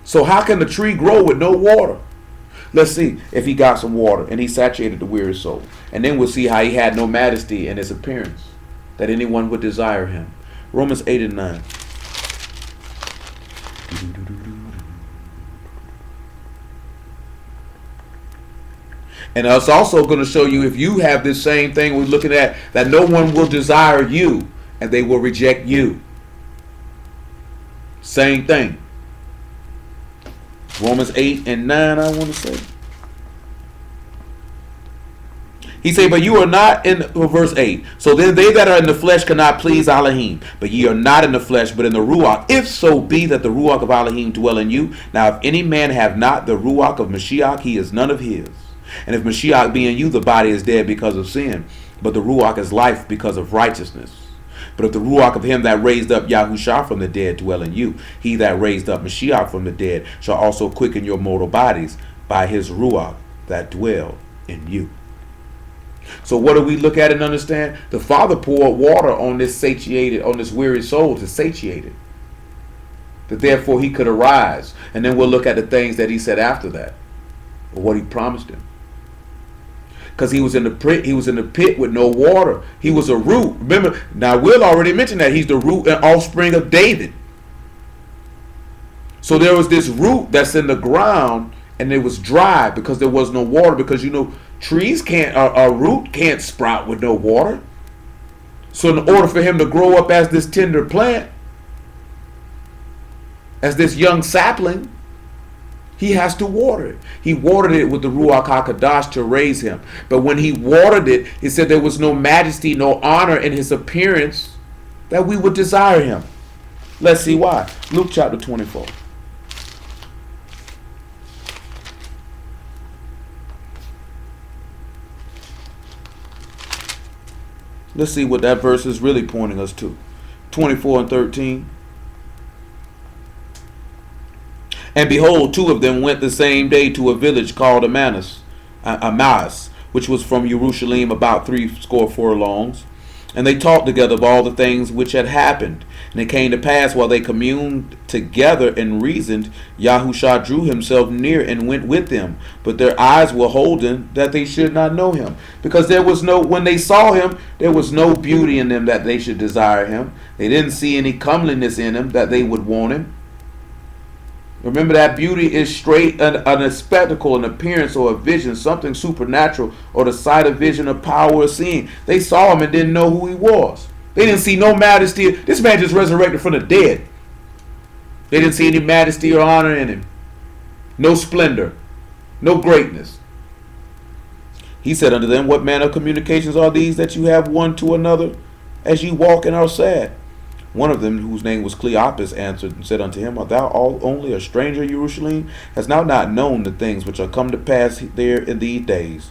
So how can the tree grow with no water? Let's see if he got some water and he satiated the weary soul. And then we'll see how he had no majesty in his appearance, that anyone would desire him. Romans 8 and 9. And it's also going to show you, if you have this same thing we're looking at, that no one will desire you and they will reject you. Same thing. Romans 8 and 9, I want to say. He said, but you are not in, verse 8. So then they that are in the flesh cannot please Elohim. But ye are not in the flesh, but in the Ruach. If so be that the Ruach of Elohim dwell in you. Now if any man have not the Ruach of Mashiach, he is none of his. And if Mashiach be in you, the body is dead because of sin, but the Ruach is life because of righteousness. But if the Ruach of him that raised up Yahushua from the dead dwell in you, he that raised up Mashiach from the dead shall also quicken your mortal bodies by his Ruach that dwell in you. So what do we look at and understand? The Father poured water on this weary soul to satiate it, that therefore he could arise. And then we'll look at the things that he said after that, or what he promised him. Because he was in the pit with no water. He was a root. Remember, now Will already mentioned that he's the root and offspring of David. So there was this root that's in the ground, and it was dry because there was no water. Because trees can't, a root can't sprout with no water. So in order for him to grow up as this tender plant, as this young sapling, he has to water it. He watered it with the Ruach HaKadosh to raise him. But when he watered it, he said there was no majesty, no honor in his appearance that we would desire him. Let's see why. Luke chapter 24. Let's see what that verse is really pointing us to. 24 and 13. And behold, two of them went the same day to a village called Emmaus, which was from Jerusalem about 80 furlongs. And they talked together of all the things which had happened. And it came to pass, while they communed together and reasoned, Yahushua drew himself near and went with them. But their eyes were holden that they should not know him. Because when they saw him, there was no beauty in them that they should desire him. They didn't see any comeliness in him that they would want him. Remember that beauty is straight a spectacle, an appearance, or a vision, something supernatural, or the sight of vision of power or seeing. They saw him and didn't know who he was. They didn't see no majesty. This man just resurrected from the dead. They didn't see any majesty or honor in him. No splendor. No greatness. He said unto them, what manner of communications are these that you have one to another as ye walk and are sad? One of them, whose name was Cleopas, answered and said unto him, art thou only a stranger in Jerusalem? Hast thou not known the things which are come to pass there in these days?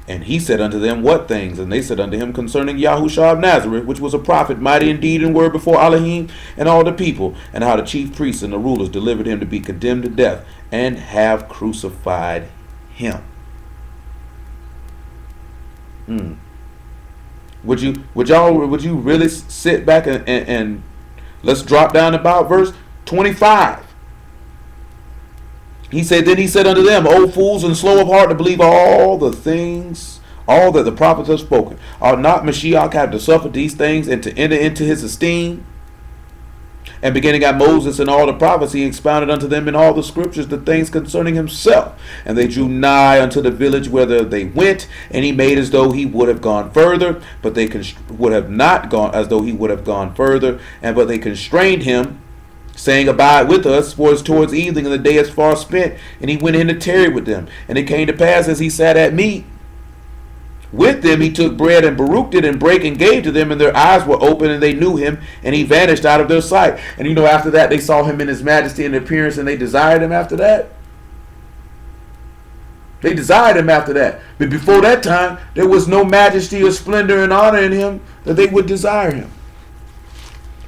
And he said unto them, what things? And they said unto him, concerning Yahushua of Nazareth, which was a prophet, mighty in deed and word before Elohim and all the people, and how the chief priests and the rulers delivered him to be condemned to death, and have crucified him. Would you really sit back and let's drop down about verse 25. He said, then he said unto them, O fools and slow of heart to believe all that the prophets have spoken. Ought not Mashiach have to suffer these things and to enter into his esteem? And beginning at Moses and all the prophets, he expounded unto them in all the scriptures the things concerning himself. And they drew nigh unto the village whither they went, and he made as though he would have gone further, but they would have not gone as though he would have gone further, but they constrained him, saying, abide with us, for it's towards evening, and the day is far spent. And he went in to tarry with them. And it came to pass, as he sat at meat with them, he took bread and baruched it and brake and gave to them, and their eyes were open, and they knew him, and he vanished out of their sight. And after that, they saw him in his majesty and appearance, and they desired him after that. They desired him after that. But before that time, there was no majesty or splendor and honor in him that they would desire him.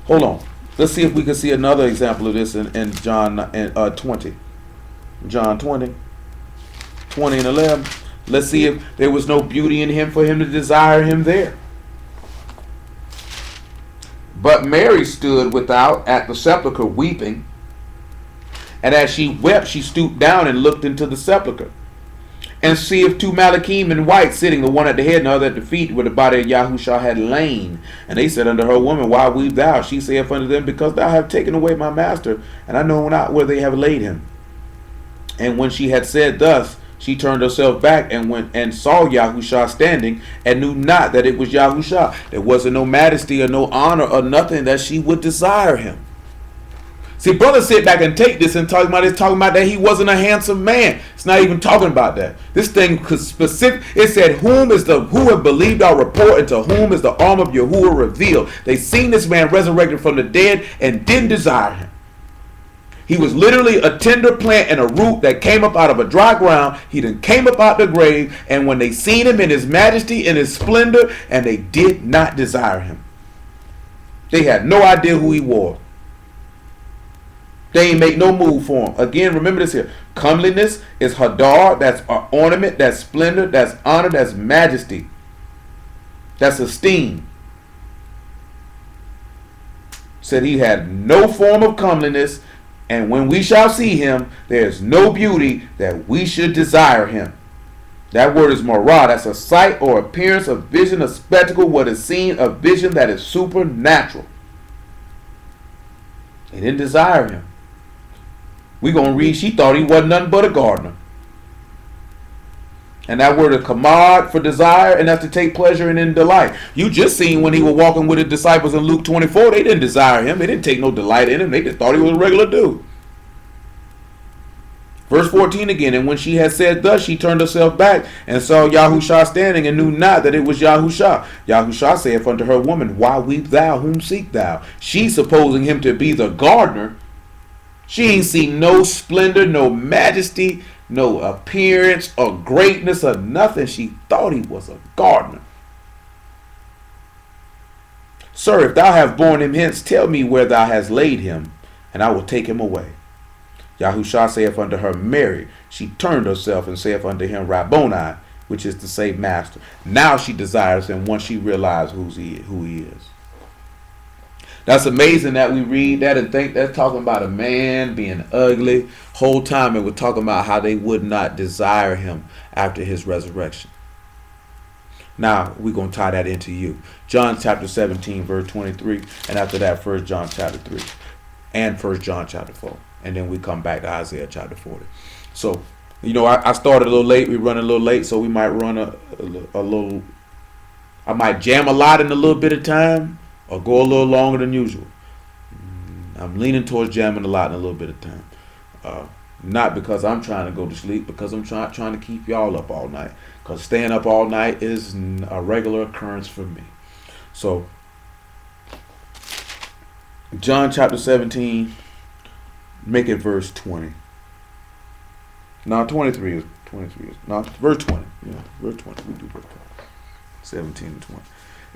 Hold on. Let's see if we can see another example of this in John 20. John 20 and 11. Let's see if there was no beauty in him for him to desire him there. But Mary stood without at the sepulchre weeping. And as she wept, she stooped down and looked into the sepulchre. And seeth two Malachim in white sitting, the one at the head and the other at the feet, where the body of Yahushua had lain. And they said unto her, woman, why weep thou? She saith unto them, because thou hast taken away my master, and I know not where they have laid him. And when she had said thus, she turned herself back and went and saw Yahushua standing, and knew not that it was Yahushua. There wasn't no majesty or no honor or nothing that she would desire him. See, brothers sit back and take this and talking about that he wasn't a handsome man. It's not even talking about that. This thing specific. It said, who have believed our report, and to whom is the arm of Yahuwah revealed. They seen this man resurrected from the dead and didn't desire him. He was literally a tender plant and a root that came up out of a dry ground. He then came up out the grave, and when they seen him in his majesty and his splendor, and they did not desire him. They had no idea who he was. They ain't make no move for him. Again, remember this here. Comeliness is hadar. That's ornament. That's splendor. That's honor. That's majesty. That's esteem. Said he had no form of comeliness. And when we shall see him, there is no beauty that we should desire him. That word is marah. That's a sight or appearance, a vision, a spectacle, what is seen, a vision that is supernatural. They didn't desire him. We're going to read, she thought he wasn't nothing but a gardener. And that word is kamad for desire, and that's to take pleasure and in delight. You just seen when he was walking with his disciples in Luke 24, they didn't desire him. They didn't take no delight in him. They just thought he was a regular dude. Verse 14 again, and when she had said thus, she turned herself back and saw Yahushua standing, and knew not that it was Yahushua. Yahushua saith unto her, woman, why weep thou? Whom seek thou? She, supposing him to be the gardener, she ain't seen no splendor, no majesty, no appearance or greatness or nothing. She thought he was a gardener. Sir, if thou have borne him hence, tell me where thou hast laid him, and I will take him away. Yahushua saith unto her, Mary. She turned herself and saith unto him, Rabboni, which is to say, master. Now she desires him once she realized who he is. That's amazing that we read that and think that's talking about a man being ugly. Whole time it was talking about how they would not desire him after his resurrection. Now we're going to tie that into you. John chapter 17 verse 23, and after that 1 John chapter 3 and 1 John chapter 4. And then we come back to Isaiah chapter 40. So, I started a little late. We run a little late, so we might run a little. I might jam a lot in a little bit of time, or go a little longer than usual. I'm leaning towards jamming a lot in a little bit of time. Not because I'm trying to go to sleep, because I'm trying to keep y'all up all night. Because staying up all night is a regular occurrence for me. So, John chapter 17, make it verse 20. Now 23 is, no, verse 20. Yeah, verse 20. We do verse 20. 17 and 20.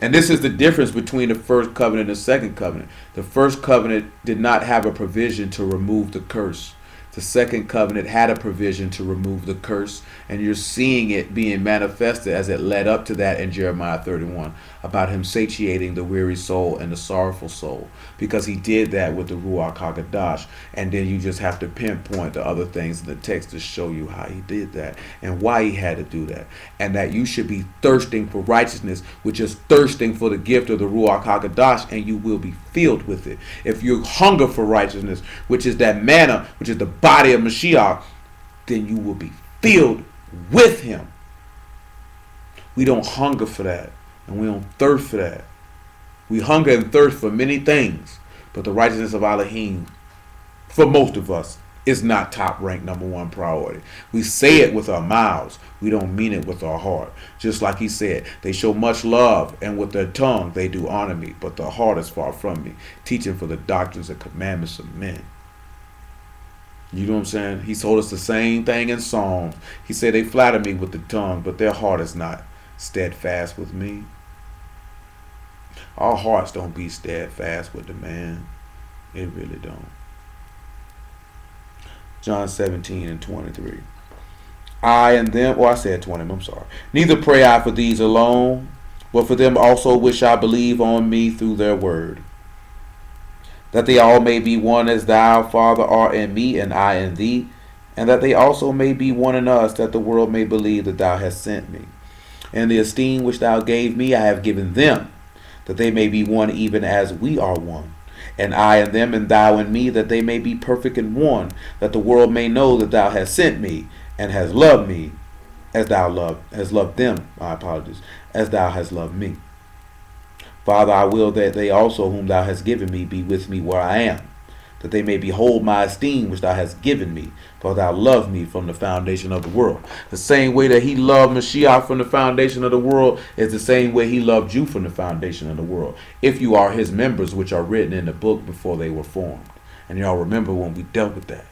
And this is the difference between the first covenant and the second covenant. The first covenant did not have a provision to remove the curse. The second covenant had a provision to remove the curse, and you're seeing it being manifested as it led up to that in Jeremiah 31 about him satiating the weary soul and the sorrowful soul, because he did that with the Ruach HaKodesh. And then you just have to pinpoint the other things in the text to show you how he did that and why he had to do that, and that you should be thirsting for righteousness, which is thirsting for the gift of the Ruach HaKodesh, and you will be filled with it. If you hunger for righteousness, which is that manna, which is the body of Mashiach, then you will be filled with him. We don't hunger for that, and we don't thirst for that. We hunger and thirst for many things, but the righteousness of Elohim, for most of us, is not top rank number one priority. We say it with our mouths, we don't mean it with our heart. Just like he said, they show much love, and with their tongue they do honor me, but their heart is far from me, teaching for the doctrines and commandments of men. You know what I'm saying? He told us the same thing in Psalms. He said they flatter me with the tongue, but their heart is not steadfast with me. Our hearts don't be steadfast with the man. It really don't. John 17 and 23. I and them, I said 20, I'm sorry. Neither pray I for these alone, but for them also which I believe on me through their word, that they all may be one as thou, Father, art in me, and I in thee, and that they also may be one in us, that the world may believe that thou hast sent me. And the esteem which thou gave me I have given them, that they may be one even as we are one. And I and them, and thou and me, that they may be perfect in one, that the world may know that thou hast sent me, and hast loved me, as thou hast loved them, as thou hast loved me. Father, I will that they also whom thou hast given me be with me where I am, that they may behold my esteem which thou hast given me, for thou loved me from the foundation of the world. The same way that he loved Mashiach from the foundation of the world is the same way he loved you from the foundation of the world, if you are his members, which are written in the book before they were formed. And y'all remember when we dealt with that.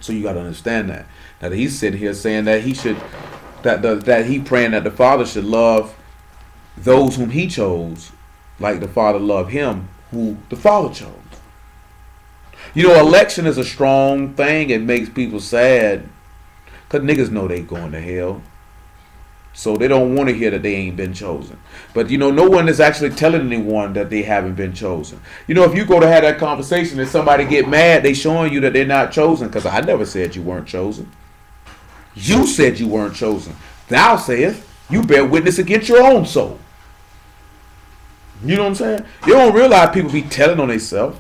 So you got to understand that. Now that he's sitting here saying that he should, that he praying that the Father should love those whom he chose, like the Father loved him who the Father chose. You know, election is a strong thing. It makes people sad, because niggas know they going to hell. So they don't want to hear that they ain't been chosen. But, you know, no one is actually telling anyone that they haven't been chosen. You know, if you go to have that conversation and somebody get mad, they showing you that they're not chosen, because I never said you weren't chosen. You said you weren't chosen. Thou sayest, you bear witness against your own soul. You know what I'm saying? You don't realize people be telling on themselves.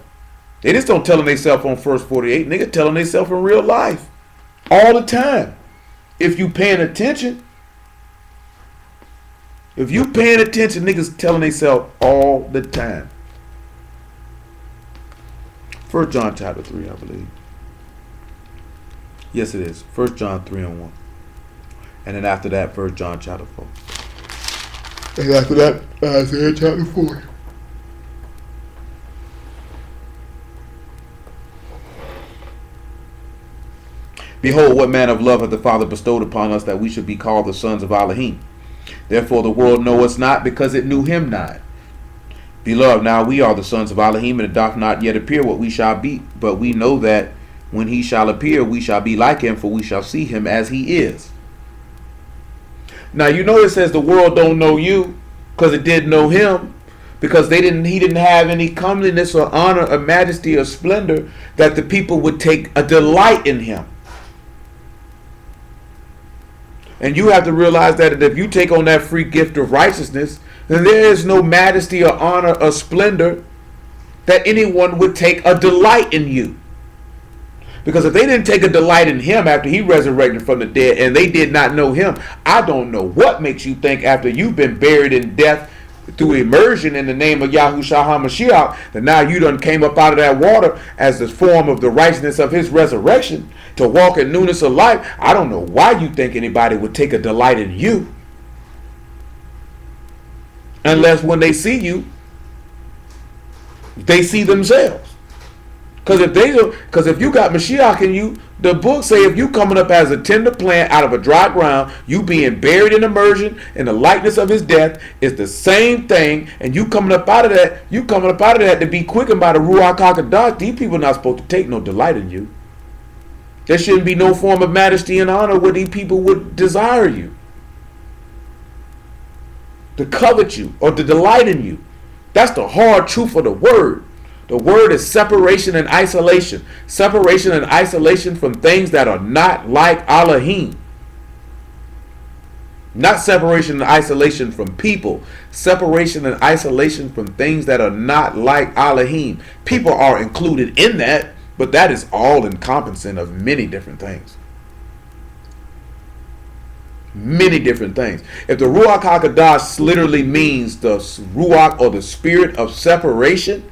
They just don't tell on themselves on First 48. Nigga telling themselves in real life. All the time. If you paying attention. If you paying attention, niggas telling themselves all the time. 1 John chapter 3, I believe. Yes, it is. 1 John 3 and 1. And then after that, 1 John chapter 4. And after that, Isaiah chapter 40. Behold, what manner of love hath the Father bestowed upon us, that we should be called the sons of Elohim. Therefore the world knoweth us not, because it knew him not. Beloved, now we are the sons of Elohim, and it doth not yet appear what we shall be. But we know that when he shall appear, we shall be like him, for we shall see him as he is. Now you know it says the world don't know you, because it didn't know him, because he didn't have any comeliness or honor or majesty or splendor that the people would take a delight in him. And you have to realize that if you take on that free gift of righteousness, then there is no majesty or honor or splendor that anyone would take a delight in you. Because if they didn't take a delight in him after he resurrected from the dead, and they did not know him, I don't know what makes you think after you've been buried in death through immersion in the name of Yahushua HaMashiach, that now you done came up out of that water as the form of the righteousness of his resurrection to walk in newness of life. I don't know why you think anybody would take a delight in you. Unless when they see you, they see themselves. Because if you got Mashiach in you, the book say if you coming up as a tender plant out of a dry ground, you being buried in immersion in the likeness of his death, is the same thing. And you coming up out of that, to be quickened by the Ruach HaKodesh. These people are not supposed to take no delight in you. There shouldn't be no form of majesty and honor where these people would desire you, to covet you, or to delight in you. That's the hard truth of the word. The word is separation and isolation. Separation and isolation from things that are not like Elohim. Not separation and isolation from people. Separation and isolation from things that are not like Elohim. People are included in that, but that is all encompassing of many different things. Many different things. If the Ruach HaKodesh literally means the Ruach, or the spirit of separation,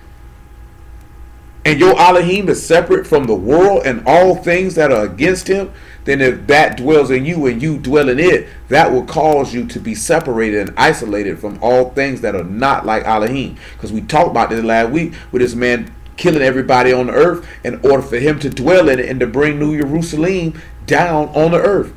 and your Elohim is separate from the world and all things that are against him, then if that dwells in you and you dwell in it, that will cause you to be separated and isolated from all things that are not like Elohim. Because we talked about this last week with this man killing everybody on the earth in order for him to dwell in it and to bring New Jerusalem down on the earth.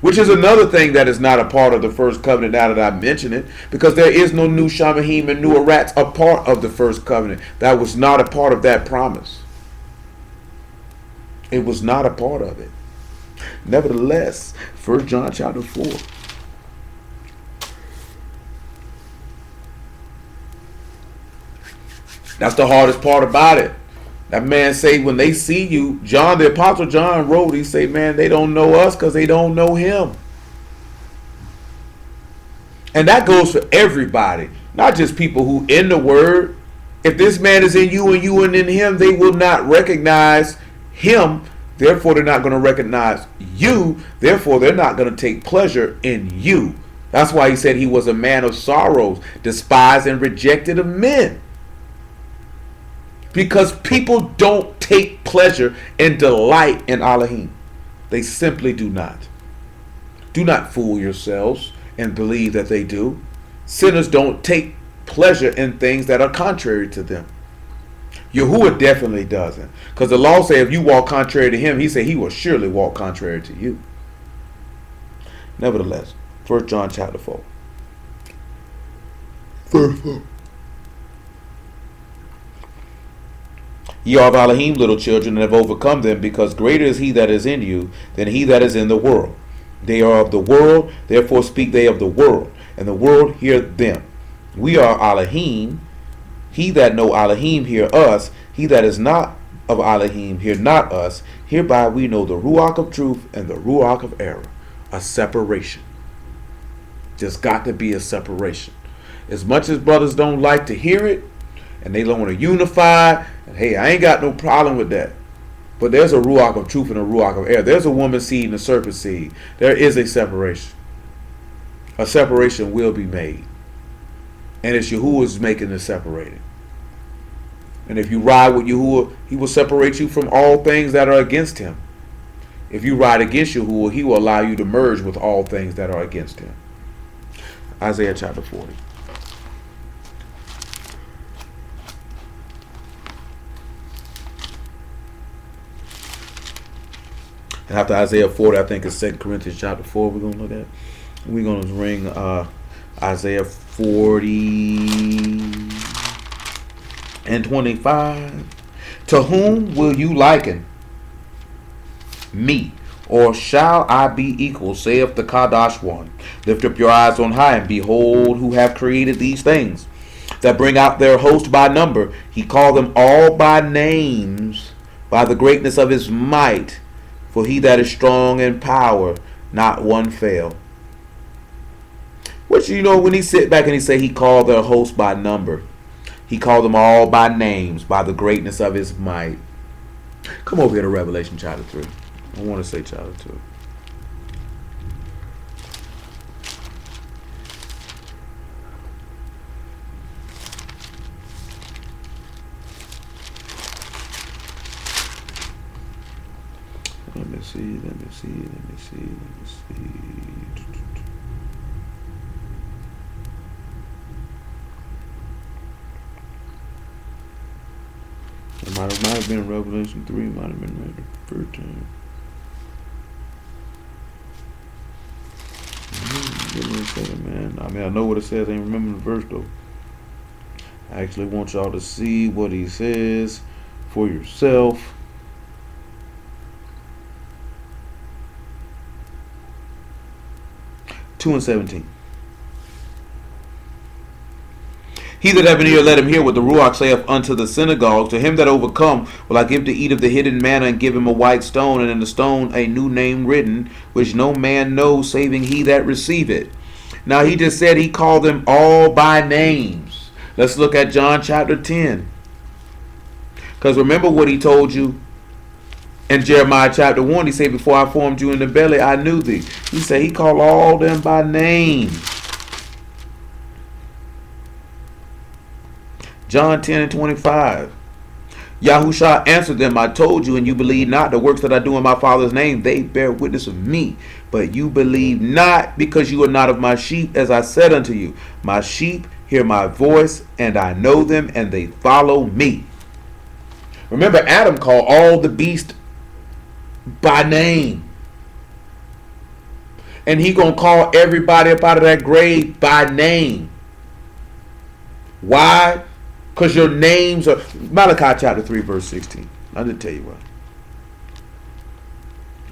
Which is another thing that is not a part of the first covenant, now that I mention it, because there is no new Shamahim and new Arats a part of the first covenant. That was not a part of that promise. It was not a part of it. Nevertheless, 1 John chapter 4. That's the hardest part about it. That man say when they see you, John, the Apostle John wrote, he say, man, they don't know us because they don't know him. And that goes for everybody, not just people who in the word. If this man is in you and you and in him, they will not recognize him. Therefore, they're not going to recognize you. Therefore, they're not going to take pleasure in you. That's why he said he was a man of sorrows, despised and rejected of men. Because people don't take pleasure and delight in Elohim. They simply do not. Do not fool yourselves and believe that they do. Sinners don't take pleasure in things that are contrary to them. Yahuwah definitely doesn't. Because the law says if you walk contrary to him, he said he will surely walk contrary to you. Nevertheless, 1 John chapter 4. Verse 4. Ye are of Elohim, little children, and have overcome them, because greater is he that is in you than he that is in the world. They are of the world, therefore speak they of the world, and the world hear them. We are Elohim. He that know Elohim hear us. He that is not of Elohim hear not us. Hereby we know the Ruach of truth and the Ruach of error. A separation. Just got to be a separation. As much as brothers don't like to hear it, and they don't want to unify, and hey, I ain't got no problem with that. But there's a Ruach of truth and a Ruach of error. There's a woman's seed and a serpent seed. There is a separation. A separation will be made. And it's Yahuwah's making the separating. And if you ride with Yahuwah, he will separate you from all things that are against him. If you ride against Yahuwah, he will allow you to merge with all things that are against him. Isaiah chapter 40. And after Isaiah 40, I think it's 2 Corinthians chapter 4 we're going to look at. We're going to ring Isaiah 40 and 25. To whom will you liken me? Or shall I be equal, saith the Kadosh one? Lift up your eyes on high, and behold who have created these things, that bring out their host by number. He called them all by names, by the greatness of his might. For he that is strong in power, not one fail. Which, when he sit back and he say he called their host by number, he called them all by names, by the greatness of his might. Come over here to Revelation chapter 3. I want to say chapter 2. Let me see. It Might have been Revelation 3, might have been the first time. Give me a second, man. I mean, I know what it says. I ain't remember the verse, though. I actually want y'all to see what he says for yourself. Two and 17. He that have an ear, let him hear what the Ruach saith unto the synagogues. To him that overcome will I give to eat of the hidden manna, and give him a white stone, and in the stone a new name written, which no man knows, saving he that receive it. Now he just said he called them all by names. Let's look at John chapter 10. Because remember what he told you in Jeremiah chapter 1. He said, before I formed you in the belly, I knew thee. He said he called all them by name. John 10 and 25. Yahushua answered them, I told you, and you believe not. The works that I do in my Father's name, they bear witness of me. But you believe not, because you are not of my sheep, as I said unto you. My sheep hear my voice, and I know them, and they follow me. Remember, Adam called all the beasts by name. And he gonna call everybody up out of that grave by name. Why? Because your names are... Malachi chapter 3 verse 16. I didn't tell you why.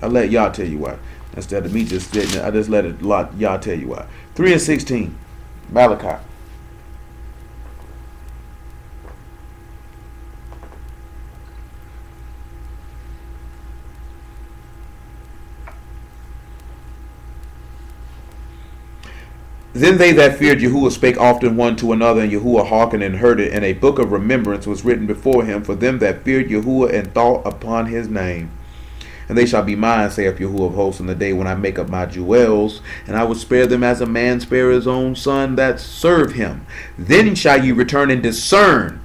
I let y'all tell you why. Instead of me just sitting there, I just let y'all tell you why. 3 and 16. Malachi. Then they that feared Yahuwah spake often one to another, and Yahuwah hearkened and heard it, and a book of remembrance was written before him for them that feared Yahuwah and thought upon his name. And they shall be mine, saith Yahuwah of hosts, in the day when I make up my jewels, and I will spare them as a man spare his own son that serve him. Then shall you return and discern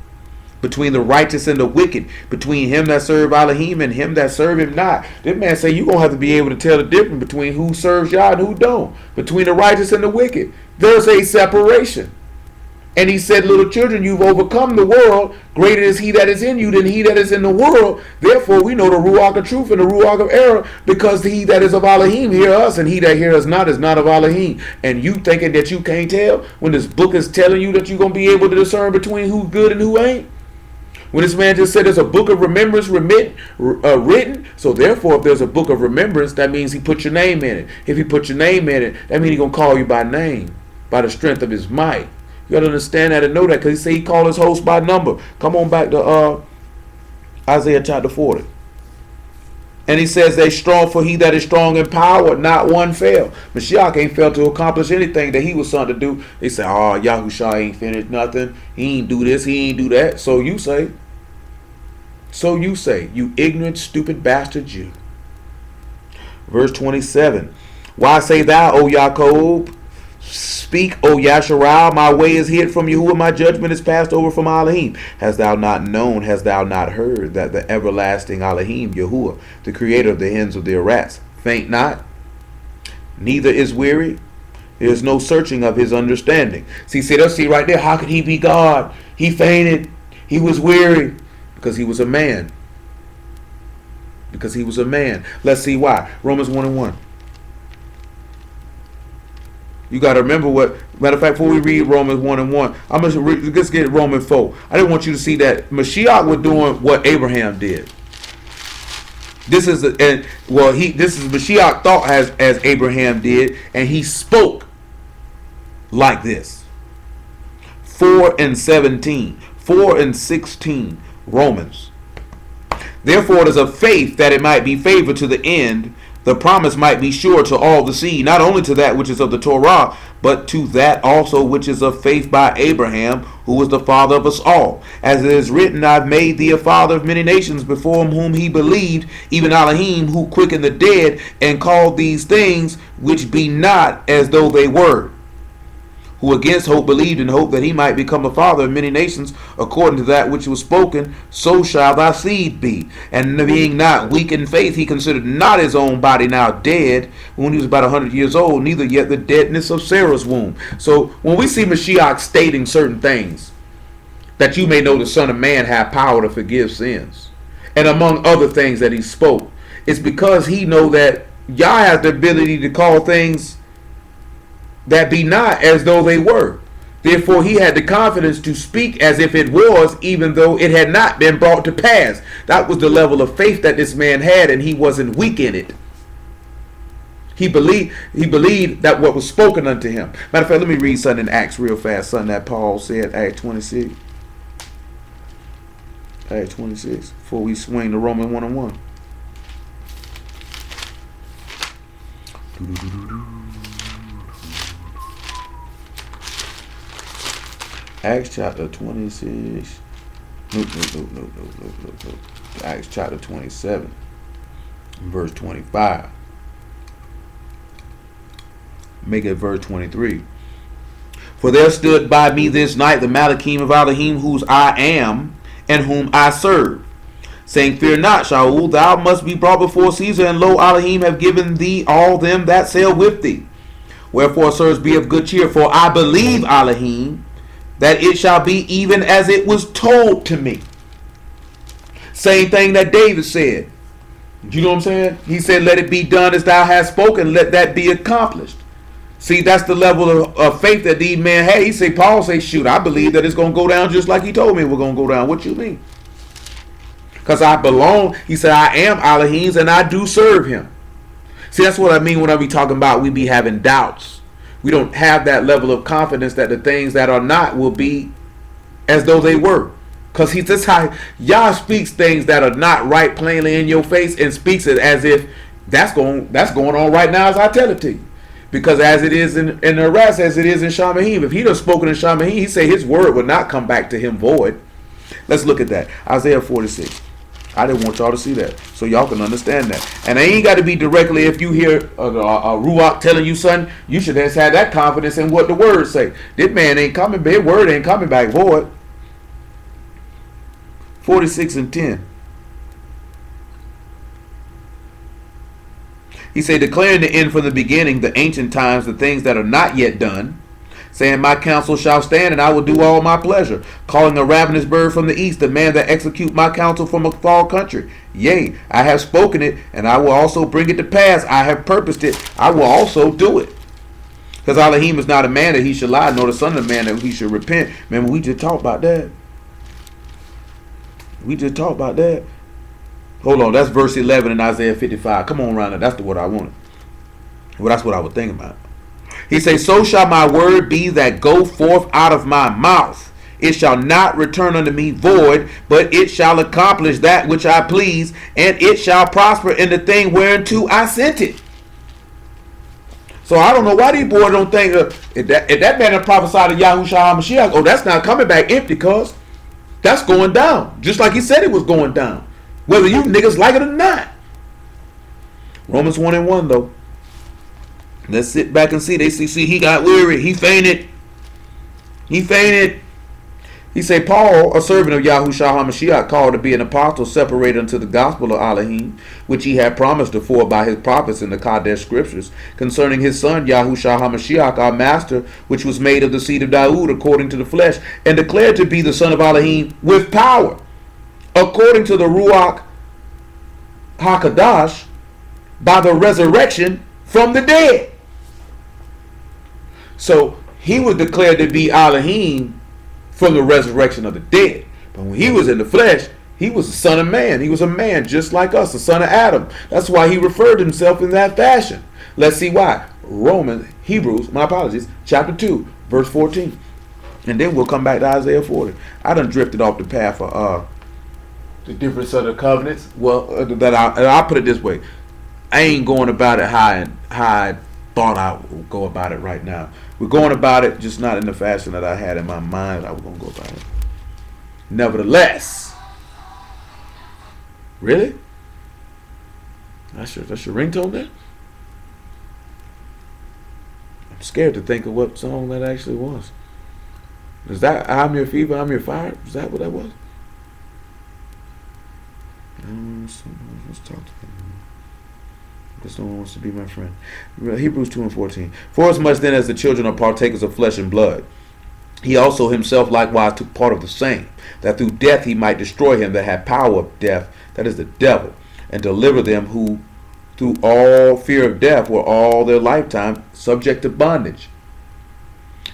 between the righteous and the wicked, between him that serve Elohim and him that serve him not. This man say you're going to have to be able to tell the difference between who serves Yah and who don't. Between the righteous and the wicked. There's a separation. And he said, little children, you've overcome the world. Greater is he that is in you than he that is in the world. Therefore, we know the Ruach of truth and the Ruach of error, because he that is of Elohim hear us, and he that hear us not is not of Elohim. And you thinking that you can't tell when this book is telling you that you're going to be able to discern between who's good and who ain't? When this man just said there's a book of remembrance written, so therefore if there's a book of remembrance, that means he put your name in it. If he put your name in it, that means he's going to call you by name, by the strength of his might. You got to understand that and know that, because he said he called his host by number. Come on back to Isaiah chapter 40. And he says they strong, for he that is strong in power, not one fail. Mashiach ain't failed to accomplish anything that he was sent to do. They say, oh, Yahushua ain't finished nothing. He ain't do this, he ain't do that. So you say, you ignorant, stupid bastard Jew. Verse 27. Why say thou, O Jacob? Speak, O Yasharal, my way is hid from Yahuwah, my judgment is passed over from Elohim. Hast thou not known, hast thou not heard, that the everlasting Elohim, Yahuwah, the creator of the hens of the arats, faint not, neither is weary? There is no searching of his understanding. See, let's see right there, how could he be God? He fainted, he was weary, because he was a man. Because he was a man. Let's see why. Romans 1 and 1. You got to remember what, matter of fact, before we read Romans 1 and 1, I'm going to let's get Romans 4. I didn't want you to see that Mashiach was doing what Abraham did. This is Mashiach thought as Abraham did, and he spoke like this. 4 and 17, 4 and 16, Romans. Therefore it is of faith that it might be favored to the end, the promise might be sure to all the seed, not only to that which is of the Torah, but to that also which is of faith by Abraham, who was the father of us all. As it is written, I've made thee a father of many nations, before whom he believed, even Elohim, who quickened the dead, and called these things which be not as though they were. Who against hope believed in hope that he might become a father of many nations, according to that which was spoken, so shall thy seed be. And being not weak in faith, he considered not his own body now dead, when he was about 100 years old, neither yet the deadness of Sarah's womb. So when we see Mashiach stating certain things, that you may know the Son of Man have power to forgive sins. And among other things that he spoke, it's because he know that Yah has the ability to call things that be not as though they were. Therefore he had the confidence to speak as if it was, even though it had not been brought to pass. That was the level of faith that this man had, and he wasn't weak in it. He believed that what was spoken unto him. Matter of fact, let me read something in Acts real fast, something that Paul said, Acts 26. Acts 26, before we swing to Roman 1:1. Acts chapter 26. Nope. Acts chapter 27, verse 25. Make it verse 23. For there stood by me this night the Malachim of Elohim, whose I am, and whom I serve, saying, Fear not, Shaul, thou must be brought before Caesar, and lo, Elohim have given thee all them that sail with thee. Wherefore, sirs, be of good cheer, for I believe, Elohim, that it shall be even as it was told to me. Same thing that David said. You know what I'm saying? He said, let it be done as thou hast spoken, let that be accomplished. See, that's the level of faith that these men had. He say, Paul say, shoot, I believe that it's going to go down just like he told me we're going to go down. What you mean? Because I belong. He said, I am Elohim's and I do serve him. See, that's what I mean when I be talking about we be having doubts. We don't have that level of confidence that the things that are not will be as though they were. Because that's how Yah speaks things that are not right plainly in your face, and speaks it as if that's going on right now as I tell it to you. Because as it is in the rest, as it is in Shamahim, if he'd have spoken in Shamahim, he say his word would not come back to him void. Let's look at that. Isaiah 46. I didn't want y'all to see that, so y'all can understand that. And it ain't got to be directly if you hear a Ruach telling you something, you should just have that confidence in what the words say. This man ain't coming back, word ain't coming back void. 46 and 10. He said, declaring the end from the beginning, the ancient times, the things that are not yet done, saying, my counsel shall stand, and I will do all my pleasure, calling a ravenous bird from the east, the man that execute my counsel from a far country. Yea, I have spoken it, and I will also bring it to pass. I have purposed it, I will also do it. Because Elohim is not a man that he should lie, nor the son of man that he should repent. Remember, we just talked about that. Hold on, that's verse 11 in Isaiah 55. Come on, Rhonda, that's the word I wanted. Well, that's what I was thinking about. He says, so shall my word be that go forth out of my mouth. It shall not return unto me void, but it shall accomplish that which I please, and it shall prosper in the thing whereunto I sent it. So I don't know why these boys don't think, if that man had prophesied to Yahushua HaMashiach, oh, that's not coming back empty, cuz that's going down. Just like he said it was going down. Whether you niggas like it or not. Romans 1:1 though. Let's sit back and see. They see he got weary. He fainted. He say, Paul, a servant of Yahushua HaMashiach, called to be an apostle, separated unto the gospel of Elohim, which he had promised afore by his prophets in the Kadesh scriptures, concerning his son Yahushua HaMashiach, our master, which was made of the seed of Daoud according to the flesh, and declared to be the son of Elohim with power, according to the Ruach HaKadosh, by the resurrection from the dead. So he was declared to be Elohim from the resurrection of the dead. But when he was in the flesh, he was the son of man. He was a man just like us, the son of Adam. That's why he referred to himself in that fashion. Let's see why. Hebrews, chapter 2, verse 14. And then we'll come back to Isaiah 40. I done drifted off the path of the difference of the covenants. Well, I'll put it this way. I ain't going about it how I thought I would go about it right now. We're going about it, just not in the fashion that I had in my mind I was going to go about it. Nevertheless. Really? That's your ringtone there? I'm scared to think of what song that actually was. Is that I'm Your Fever, I'm Your Fire? Is that what that was? Let's talk to him. This one wants to be my friend. Hebrews 2 and 14. For as much then as the children are partakers of flesh and blood, He also himself likewise took part of the same, that through death he might destroy him that had power of death, that is the devil, and deliver them who through all fear of death were all their lifetime subject to bondage.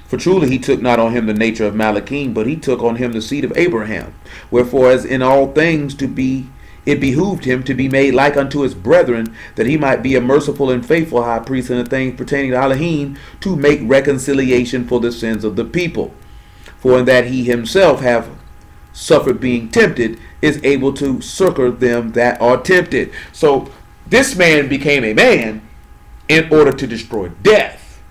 For truly he took not on him the nature of Malachim, but he took on him the seed of Abraham. Wherefore, as in all things it behooved him to be made like unto his brethren, that he might be a merciful and faithful high priest in the things pertaining to Elohim, to make reconciliation for the sins of the people. For in that he himself have suffered being tempted, is able to succor them that are tempted. So this man became a man in order to destroy death.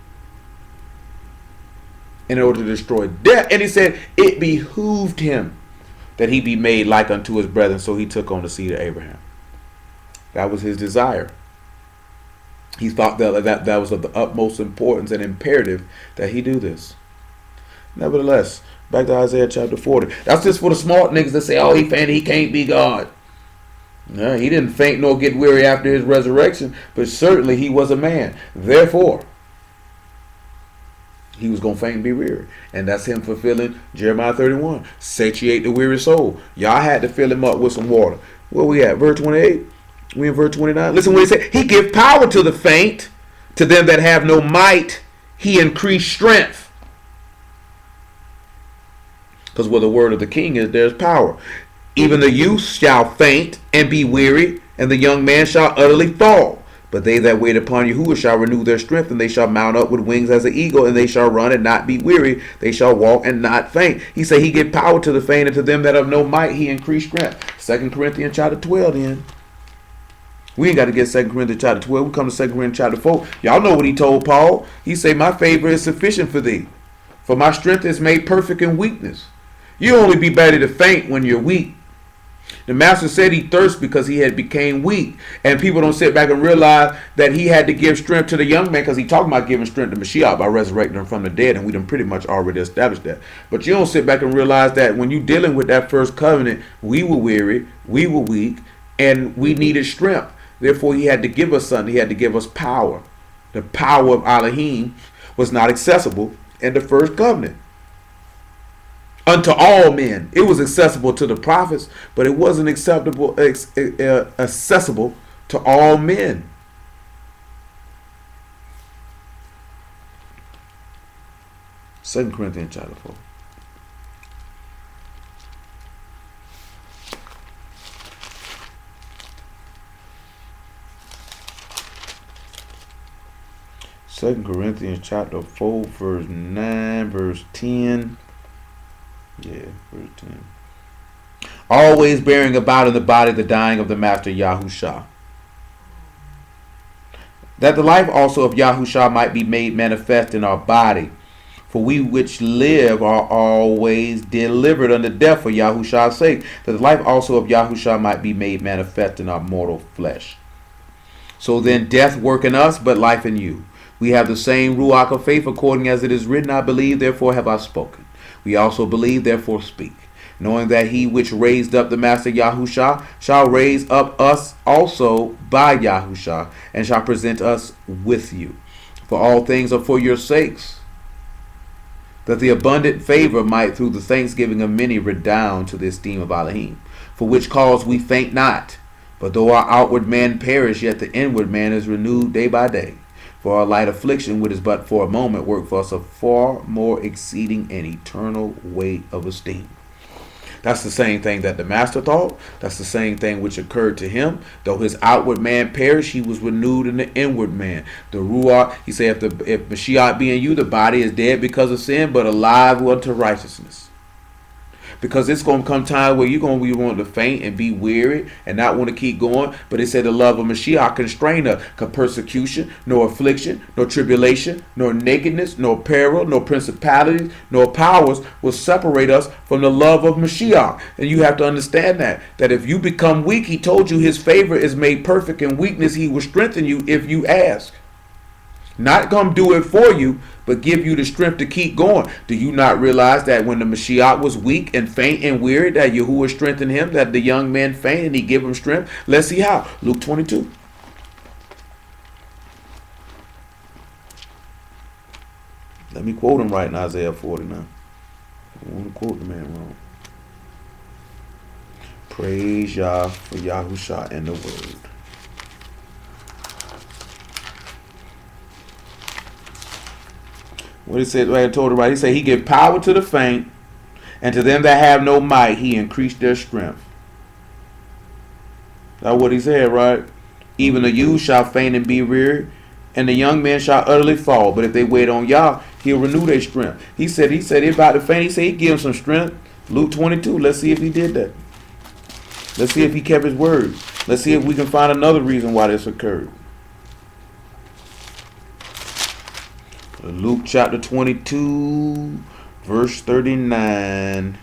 In order to destroy death. And he said it behooved him that he be made like unto his brethren. So he took on the seed of Abraham. That was his desire. He thought that was of the utmost importance and imperative that he do this. Nevertheless, back to Isaiah chapter 40. That's just for the smart niggas that say, oh, he fainted, he can't be God. No, he didn't faint nor get weary after his resurrection, but certainly he was a man. Therefore, he was going to faint and be weary. And that's him fulfilling Jeremiah 31. Satiate the weary soul. Y'all had to fill him up with some water. Where we at? Verse 28? We in verse 29? Listen what he said. He give power to the faint. To them that have no might, he increased strength. Because where the word of the king is, there's power. Even the youth shall faint and be weary, and the young man shall utterly fall. But they that wait upon Yahuwah shall renew their strength, and they shall mount up with wings as an eagle, and they shall run and not be weary. They shall walk and not faint. He said he give power to the faint, and to them that have no might he increased strength. 2 Corinthians chapter 12 then. We ain't got to get 2 Corinthians chapter 12. We come to 2 Corinthians chapter 4. Y'all know what he told Paul. He said, my favor is sufficient for thee, for my strength is made perfect in weakness. You only be better to faint when you're weak. The master said he thirsts because he had became weak. And people don't sit back and realize that he had to give strength to the young man, because he talking about giving strength to Mashiach by resurrecting him from the dead. And we done pretty much already established that. But you don't sit back and realize that when you dealing with that first covenant, we were weary, we were weak, and we needed strength. Therefore, he had to give us something. He had to give us power. The power of Elohim was not accessible in the first covenant. Unto all men. It was accessible to the prophets, but it wasn't accessible to all men. Second Corinthians chapter 4. Second Corinthians chapter 4, verse 9, verse 10. Yeah, verse 10. Always bearing about in the body the dying of the Master Yahushua, that the life also of Yahushua might be made manifest in our body. For we which live are always delivered unto death for Yahushua's sake, that the life also of Yahushua might be made manifest in our mortal flesh. So then death work in us, but life in you. We have the same Ruach of faith, according as it is written, I believe, therefore have I spoken. We also believe, therefore speak, knowing that he which raised up the Master Yahushua shall raise up us also by Yahushua, and shall present us with you. For all things are for your sakes, that the abundant favor might through the thanksgiving of many redound to the esteem of Elohim. For which cause we faint not, but though our outward man perish, yet the inward man is renewed day by day. For our light affliction, which is but for a moment, work for us a far more exceeding and eternal weight of esteem. That's the same thing that the master thought. That's the same thing which occurred to him. Though his outward man perished, he was renewed in the inward man. The Ruach, he said, if Mashiach be in you, the body is dead because of sin, but alive unto righteousness. Because it's going to come time where you're going to be wanting to faint and be weary and not want to keep going. But it said the love of Mashiach constrain us. Cause persecution, nor affliction, nor tribulation, nor nakedness, nor peril, nor principalities, nor powers will separate us from the love of Mashiach. And you have to understand that if you become weak, he told you his favor is made perfect in weakness. He will strengthen you if you ask. Not come do it for you, but give you the strength to keep going. Do you not realize that when the Mashiach was weak and faint and weary, that Yahuwah strengthened him, that the young man faint and he gave him strength? Let's see how. Luke 22. Let me quote him right in Isaiah 49. I want to quote the man wrong. Praise Yah for Yahusha and the word. What he said, I told her right. He said he gave power to the faint, and to them that have no might, he increased their strength. That's what he said, right? Even the youth shall faint and be weary, and the young men shall utterly fall. But if they wait on Yah, he'll renew their strength. He said he about to faint. He said he give them some strength. Luke 22. Let's see if he did that. Let's see if he kept his word. Let's see if we can find another reason why this occurred. Luke chapter 22, verse 39.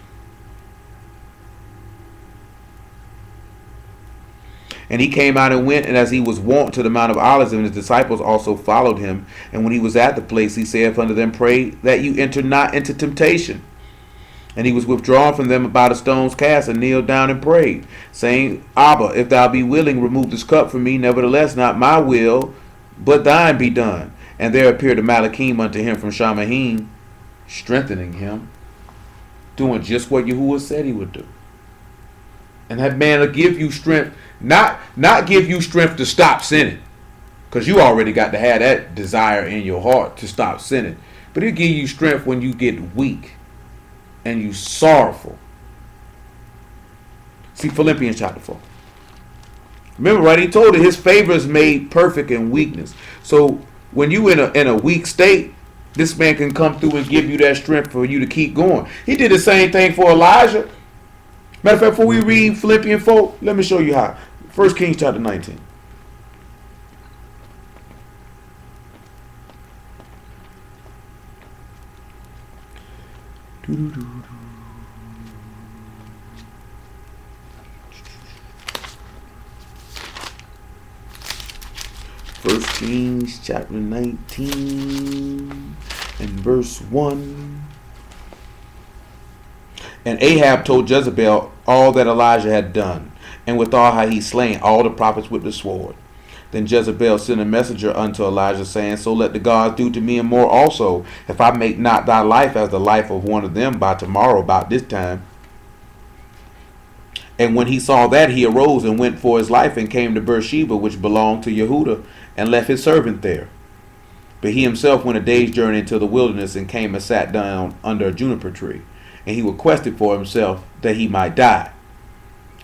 And he came out and went, and as he was wont, to the Mount of Olives, and his disciples also followed him. And when he was at the place, he saith unto them, Pray that you enter not into temptation. And he was withdrawn from them about a stone's cast, and kneeled down and prayed, saying, Abba, if thou be willing, remove this cup from me. Nevertheless, not my will, but thine be done. And there appeared a Malachim unto him from Shamahim, strengthening him, doing just what Yahuwah said he would do. And that man will give you strength, not give you strength to stop sinning, because you already got to have that desire in your heart to stop sinning. But he'll give you strength when you get weak and you sorrowful. See Philippians chapter 4. Remember, right? He told it, his favor is made perfect in weakness. So when you in a weak state, this man can come through and give you that strength for you to keep going. He did the same thing for Elijah. Matter of fact, before we read Philippians 4, let me show you how. 1 Kings chapter 19. First Kings chapter 19 and verse 1. And Ahab told Jezebel all that Elijah had done, and withal how he slain all the prophets with the sword. Then Jezebel sent a messenger unto Elijah, saying, So let the gods do to me and more also, if I make not thy life as the life of one of them by tomorrow about this time. And when he saw that, he arose and went for his life, and came to Beersheba, which belonged to Yehuda, and left his servant there. But he himself went a day's journey into the wilderness, and came and sat down under a juniper tree. And he requested for himself that he might die,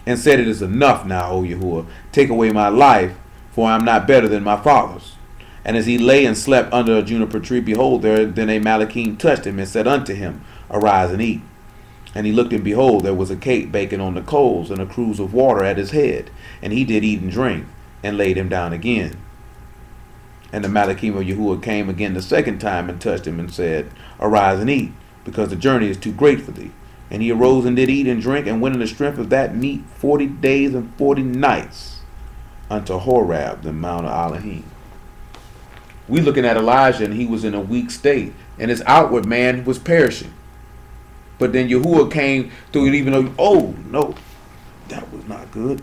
and said, It is enough now, O Yahuwah, take away my life, for I am not better than my fathers. And as he lay and slept under a juniper tree, behold, then a Malachim touched him, and said unto him, Arise and eat. And he looked, and behold, there was a cake baking on the coals, and a cruse of water at his head. And he did eat and drink, and laid him down again. And the Malachim of Yahuwah came again the second time, and touched him, and said, Arise and eat, because the journey is too great for thee. And he arose and did eat and drink, and went in the strength of that meat 40 days and 40 nights unto Horeb, the Mount of Elohim. We looking at Elijah, and he was in a weak state, and his outward man was perishing. But then Yahuwah came through it, even though, oh no, that was not good.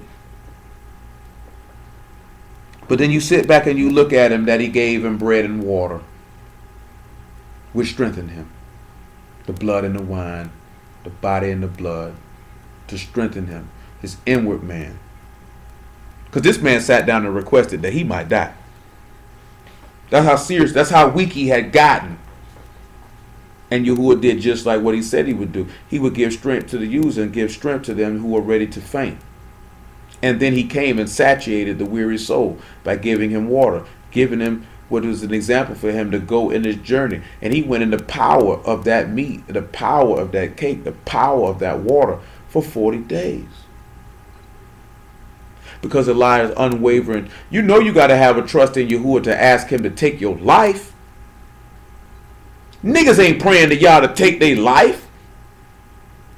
But then you sit back and you look at him, that he gave him bread and water, which strengthened him. The blood and the wine, the body and the blood, to strengthen him, his inward man. Because this man sat down and requested that he might die. That's how serious, that's how weak he had gotten. And Yahuwah did just like what he said he would do. He would give strength to the user and give strength to them who were ready to faint. And then he came and satiated the weary soul by giving him water, giving him what was an example for him to go in his journey. And he went in the power of that meat, the power of that cake, the power of that water for 40 days. Because Elijah's unwavering. You know you got to have a trust in Yahuwah to ask him to take your life. Niggas ain't praying to y'all to take their life.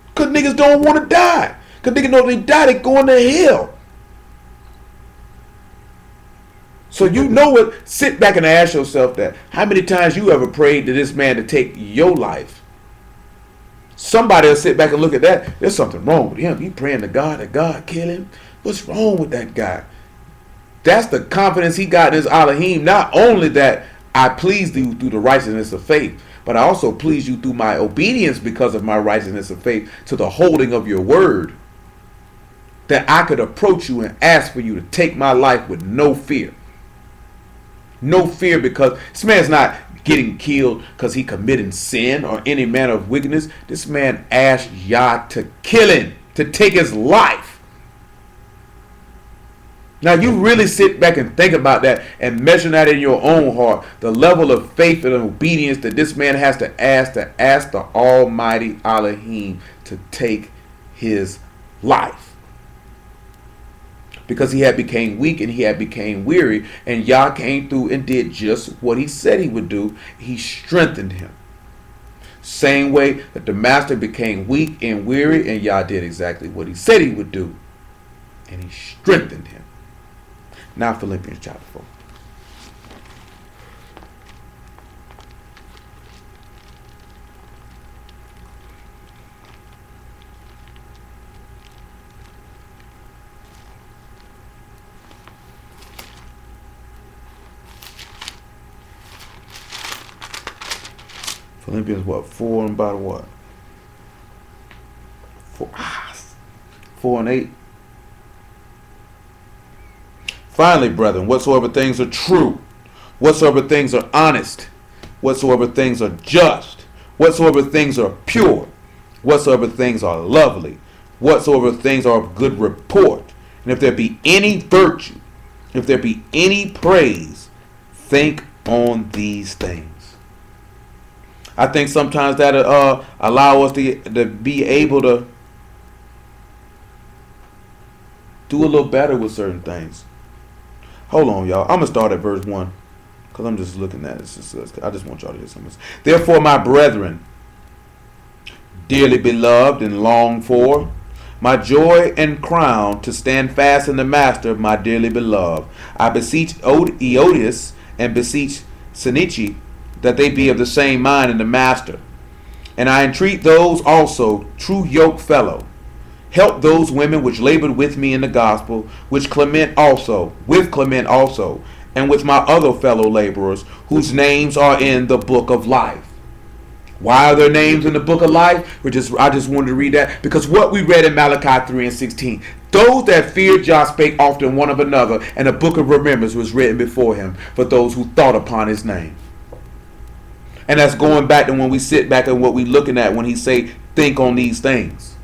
Because niggas don't want to die. Because niggas know if they die, they going to hell. So you know what? Sit back and ask yourself that. How many times you ever prayed to this man to take your life? Somebody will sit back and look at that. There's something wrong with him. He praying to God that God kill him. What's wrong with that guy? That's the confidence he got in his Elohim. Not only that I please thee through the righteousness of faith, but I also please you through my obedience because of my righteousness of faith to the holding of your word, that I could approach you and ask for you to take my life with no fear. No fear, because this man's not getting killed because he committed sin or any manner of wickedness. This man asked Yah to kill him, to take his life. Now you really sit back and think about that and measure that in your own heart. The level of faith and obedience that this man has to ask the Almighty Elohim to take his life. Because he had became weak and he had became weary, and Yah came through and did just what he said he would do. He strengthened him. Same way that the master became weak and weary, and Yah did exactly what he said he would do, and he strengthened him. Now Philippians chapter 4. Philippians what? 4 and about what? 4 and 8. Finally, brethren, whatsoever things are true, whatsoever things are honest, whatsoever things are just, whatsoever things are pure, whatsoever things are lovely, whatsoever things are of good report, and if there be any virtue, if there be any praise, think on these things. I think sometimes that allow us to be able to do a little better with certain things. Hold on, y'all. I'm going to start at verse 1 because I'm just looking at it. I just want y'all to hear something. Therefore, my brethren, dearly beloved and longed for, my joy and crown, to stand fast in the master, my dearly beloved, I beseech Eodius and beseech Syntyche that they be of the same mind in the master. And I entreat those also, true yoke fellow, help those women which labored with me in the gospel, with Clement also, and with my other fellow laborers, whose names are in the book of life. Why are their names in the book of life? I just wanted to read that because what we read in Malachi 3 and 16, those that feared Jah spake often one of another, and a book of remembrance was written before him for those who thought upon his name. And that's going back to when we sit back and what we looking at when he say, think on these things.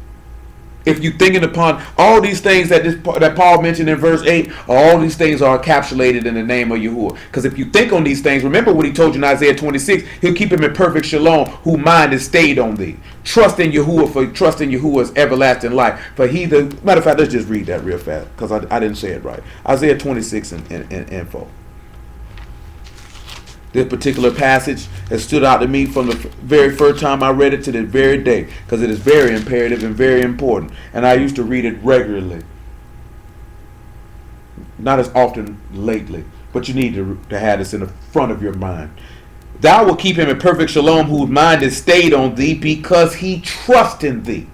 If you're thinking upon all these things that Paul mentioned in verse 8, all these things are encapsulated in the name of Yahuwah. Because if you think on these things, remember what he told you in Isaiah 26, he'll keep him in perfect shalom, whose mind is stayed on thee. Trust in Yahuwah, for trust in Yahuwah's everlasting life. For matter of fact, let's just read that real fast, because I didn't say it right. Isaiah 26 and info. This particular passage has stood out to me from the very first time I read it to this very day, because it is very imperative and very important. And I used to read it regularly. Not as often lately, but you need to have this in the front of your mind. Thou will keep him in perfect shalom, whose mind is stayed on thee, because he trusts in thee.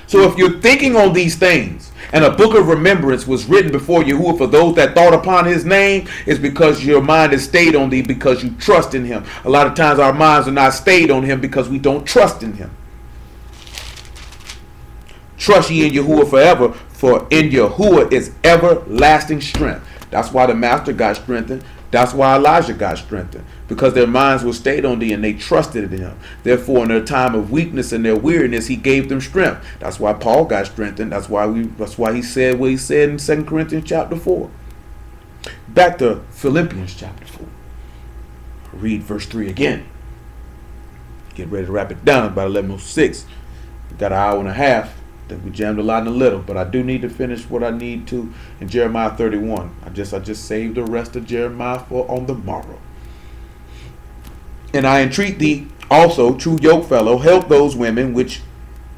So if you're thinking on these things, and a book of remembrance was written before Yahuwah for those that thought upon his name, is because your mind is stayed on thee, because you trust in him. A lot of times our minds are not stayed on him because we don't trust in him. Trust ye in Yahuwah forever, for in Yahuwah is everlasting strength. That's why the master got strengthened. That's why Elijah got strengthened, because their minds were stayed on thee and they trusted in him. Therefore, in their time of weakness and their weariness, he gave them strength. That's why Paul got strengthened. That's why he said what he said in 2 Corinthians chapter 4. Back to Philippians chapter 4. Read verse 3 again. Get ready to wrap it down. About 11:06. We got an hour and a half. I think we jammed a lot in a little, but I do need to finish what I need to in Jeremiah 31. I just saved the rest of Jeremiah for on the morrow. And I entreat thee also, true yoke fellow, help those women which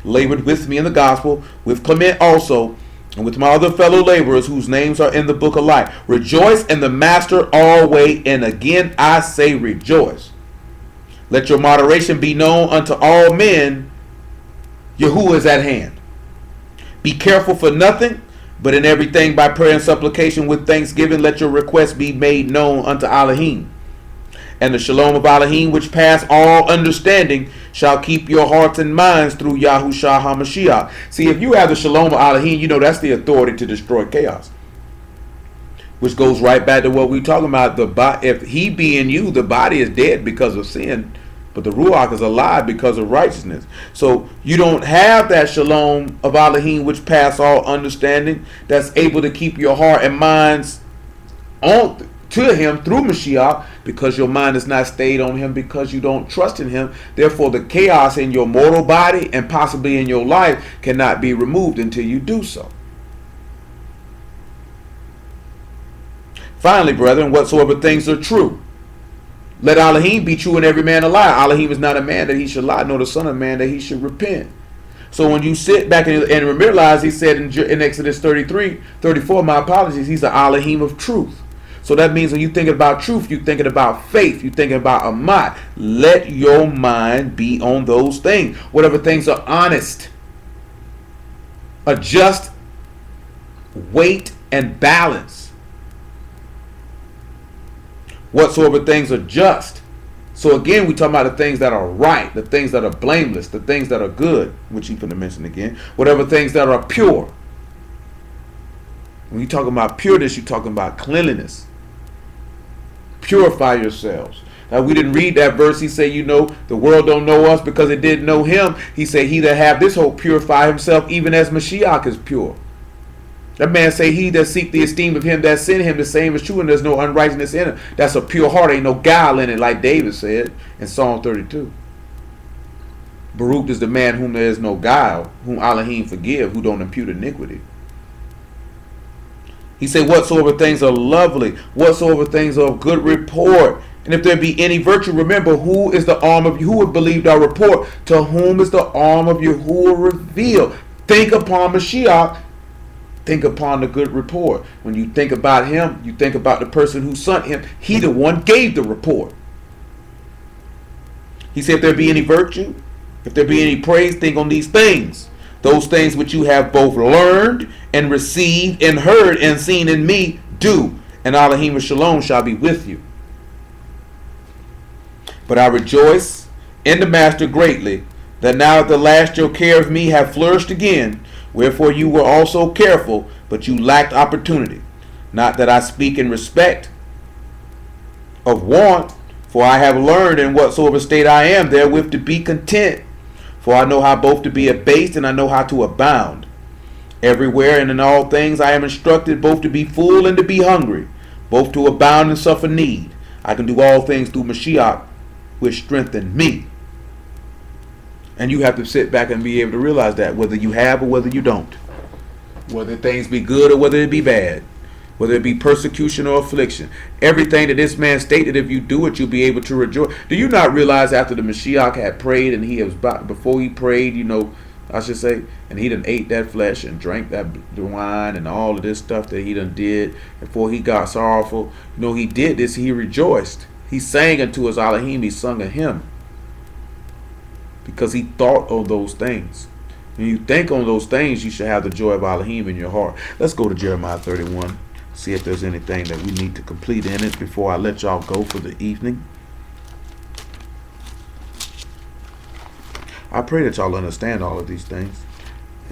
labored with me in the gospel, with Clement also, and with my other fellow laborers, whose names are in the book of life. Rejoice in the master always, and again I say rejoice. Let your moderation be known unto all men. Yahuwah is at hand. Be careful for nothing, but in everything by prayer and supplication with thanksgiving let your requests be made known unto Elohim. And the shalom of Elohim, which pass all understanding, shall keep your hearts and minds through Yahushua HaMashiach. See, if you have the shalom of Elohim, you know that's the authority to destroy chaos. Which goes right back to what we were talking about. If he be in you, the body is dead because of sin, but the Ruach is alive because of righteousness. So you don't have that shalom of Elohim, which pass all understanding, that's able to keep your heart and minds on to him through Mashiach, because your mind is not stayed on him, because you don't trust in him. Therefore, the chaos in your mortal body and possibly in your life cannot be removed until you do so. Finally, brethren, whatsoever things are true, let Elohim be true and every man a lie. Elohim is not a man that he should lie, nor the son of man that he should repent. So when you sit back and realize, he said in Exodus 34, my apologies, he's the Elohim of truth. So that means when you're thinking about truth, you're thinking about faith, you're thinking about amat. Let your mind be on those things. Whatever things are honest, are just, weight, and balance. Whatsoever things are just. So again, we talking about the things that are right, the things that are blameless, the things that are good, which he's going to mention again. Whatever things that are pure. When you're talking about pureness, you're talking about cleanliness. Purify yourselves. Now, we didn't read that verse. He said, the world don't know us because it didn't know him. He said, he that have this hope purify himself even as Mashiach is pure. That man say, he that seek the esteem of him that sent him, the same is true, and there's no unrighteousness in him. That's a pure heart. Ain't no guile in it, like David said in Psalm 32. Baruch is the man whom there is no guile, whom Elohim forgive, who don't impute iniquity. He said, whatsoever things are lovely, whatsoever things are of good report, and if there be any virtue, remember who is the arm of Yahuwah believed our report, to whom is the arm of Yahuwah revealed. Think upon Mashiach. Think upon the good report. When you think about him, you think about the person who sent him. He the one gave the report. He said, if there be any virtue, if there be any praise, think on these things. Those things which you have both learned and received and heard and seen in me, do. And Elohim of Shalom shall be with you. But I rejoice in the Master greatly, that now at the last your care of me have flourished again. Wherefore you were also careful, but you lacked opportunity. Not that I speak in respect of want, for I have learned in whatsoever state I am therewith to be content. For I know how both to be abased, and I know how to abound. Everywhere and in all things I am instructed both to be full and to be hungry, both to abound and suffer need. I can do all things through Mashiach, which strengthen me. And you have to sit back and be able to realize that, whether you have or whether you don't. Whether things be good or whether it be bad. Whether it be persecution or affliction. Everything that this man stated, if you do it, you'll be able to rejoice. Do you not realize after the Mashiach had prayed, and he was before he prayed, I should say, and he done ate that flesh and drank that wine and all of this stuff that he done did before he got sorrowful. He did this, he rejoiced. He sang unto his Elohim, he sung a hymn. Because he thought of those things. When you think on those things, you should have the joy of Elohim in your heart. Let's go to Jeremiah 31. See if there's anything that we need to complete in it before I let y'all go for the evening. I pray that y'all understand all of these things.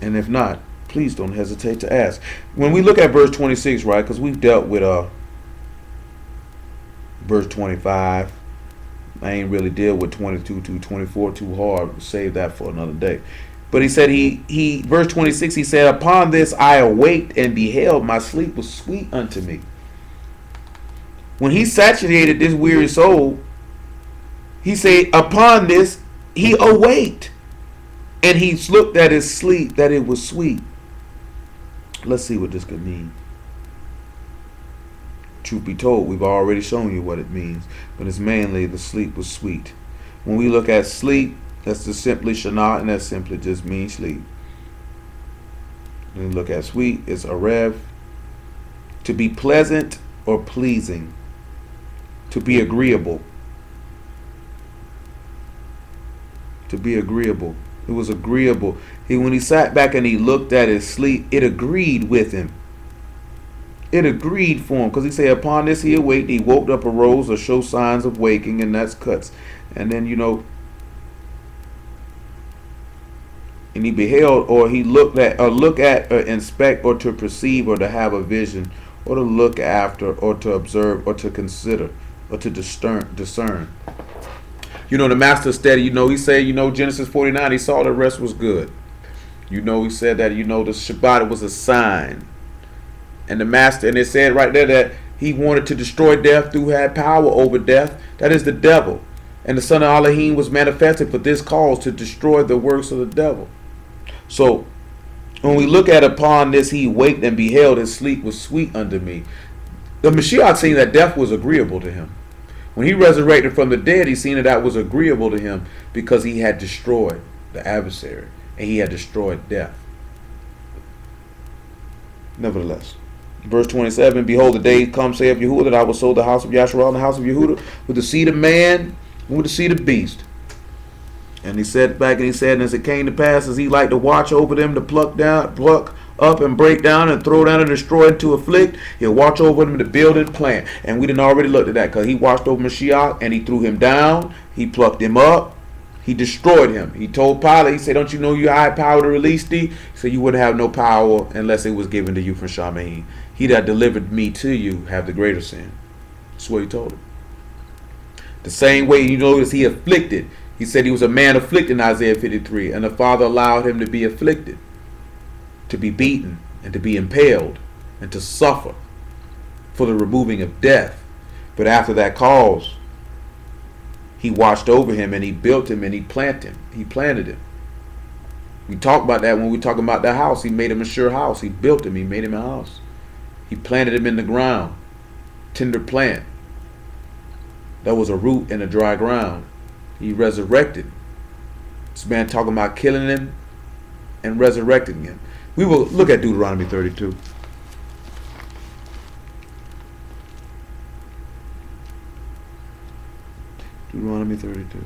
And if not, please don't hesitate to ask. When we look at verse 26, right, because we've dealt with verse 25. I ain't really deal with 22 to 24 too hard. Save that for another day. But he said, verse 26, he said, upon this I awaked and beheld, my sleep was sweet unto me. When he satiated this weary soul, he said, upon this he awaked. And he looked at his sleep, that it was sweet. Let's see what this could mean. Truth be told, we've already shown you what it means. But it's mainly the sleep was sweet. When we look at sleep, that's just simply shana, and that simply just means sleep. When we look at sweet, it's arev. To be pleasant or pleasing. To be agreeable. To be agreeable. It was agreeable. When he sat back and he looked at his sleep, it agreed with him. It agreed for him because he said, upon this he awaked, he woke up, arose, or show signs of waking, and that's cuts. And then, and he beheld, or he looked at, or look at, or inspect, or to perceive, or to have a vision, or to look after, or to observe, or to consider, or to discern. The master study, he said, Genesis 49, he saw the rest was good. He said that, the Shabbat was a sign. And the master, and it said right there that he wanted to destroy death through had power over death. That is the devil. And the son of Elohim was manifested for this cause, to destroy the works of the devil. So when we look at upon this he waked and beheld, his sleep was sweet unto me. The Mashiach seen that death was agreeable to him. When he resurrected from the dead, he seen that was agreeable to him because he had destroyed the adversary and he had destroyed death. Nevertheless, verse 27, behold, the day comes, saith Yahuwah, that I will sow the house of Yasharal and the house of Yehuda with the seed of man and with the seed of beast. And he said back, and he said, and as it came to pass, as he liked to watch over them, to pluck up and break down and throw down and destroy and to afflict, he'll watch over them to build and plant. And we didn't already looked at that, because he watched over Mashiach and he threw him down, he plucked him up, he destroyed him. He told Pilate, he said, don't you know you had power to release thee? He said, you wouldn't have no power unless it was given to you from Shamaim. He that delivered me to you have the greater sin. That's what he told him. The same way, you notice he afflicted. He said he was a man afflicted in Isaiah 53, and the Father allowed him to be afflicted, to be beaten, and to be impaled, and to suffer for the removing of death. But after that cause, he watched over him, and he built him, and he planted him. He planted him. We talk about that when we talk about the house. He made him a sure house. He built him. He made him a house. He planted him in the ground. Tender plant. That was a root in a dry ground. He resurrected. This man talking about killing him and resurrecting him. We will look at Deuteronomy 32. Deuteronomy 32.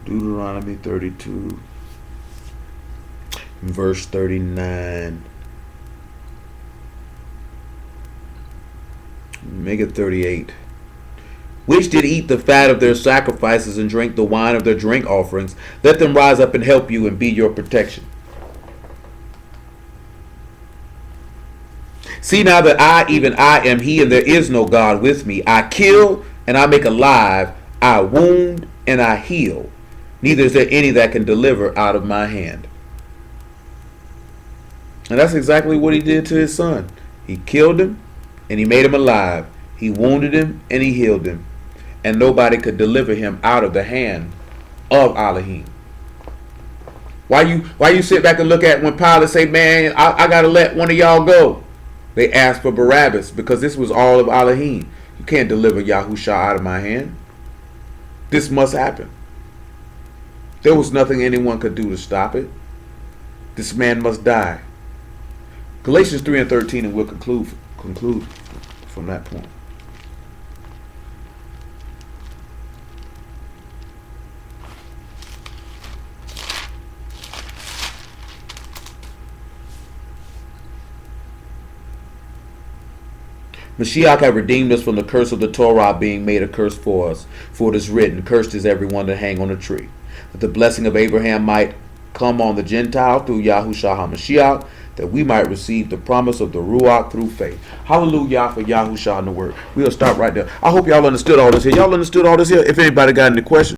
Deuteronomy 32. Verse 39. Make it 38. Which did eat the fat of their sacrifices and drink the wine of their drink offerings. Let them rise up and help you and be your protection. See now that I, even I, am he, and there is no God with me. I kill and I make alive. I wound and I heal. Neither is there any that can deliver out of my hand. And that's exactly what he did to his son. He killed him and he made him alive. He wounded him and he healed him. And nobody could deliver him out of the hand of Elohim. Why you sit back and look at when Pilate say, man, I got to let one of y'all go. They asked for Barabbas because this was all of Elohim. You can't deliver Yahusha out of my hand. This must happen. There was nothing anyone could do to stop it. This man must die. Galatians 3 and 13, and we'll conclude from that point. Mashiach had redeemed us from the curse of the Torah being made a curse for us. For it is written, cursed is everyone that hang on a tree. That the blessing of Abraham might come on the Gentile through Yahushua HaMashiach, that we might receive the promise of the Ruach through faith. Hallelujah for Yahushua and the word. We'll stop right there. I hope y'all understood all this here. Y'all understood all this here? If anybody got any questions.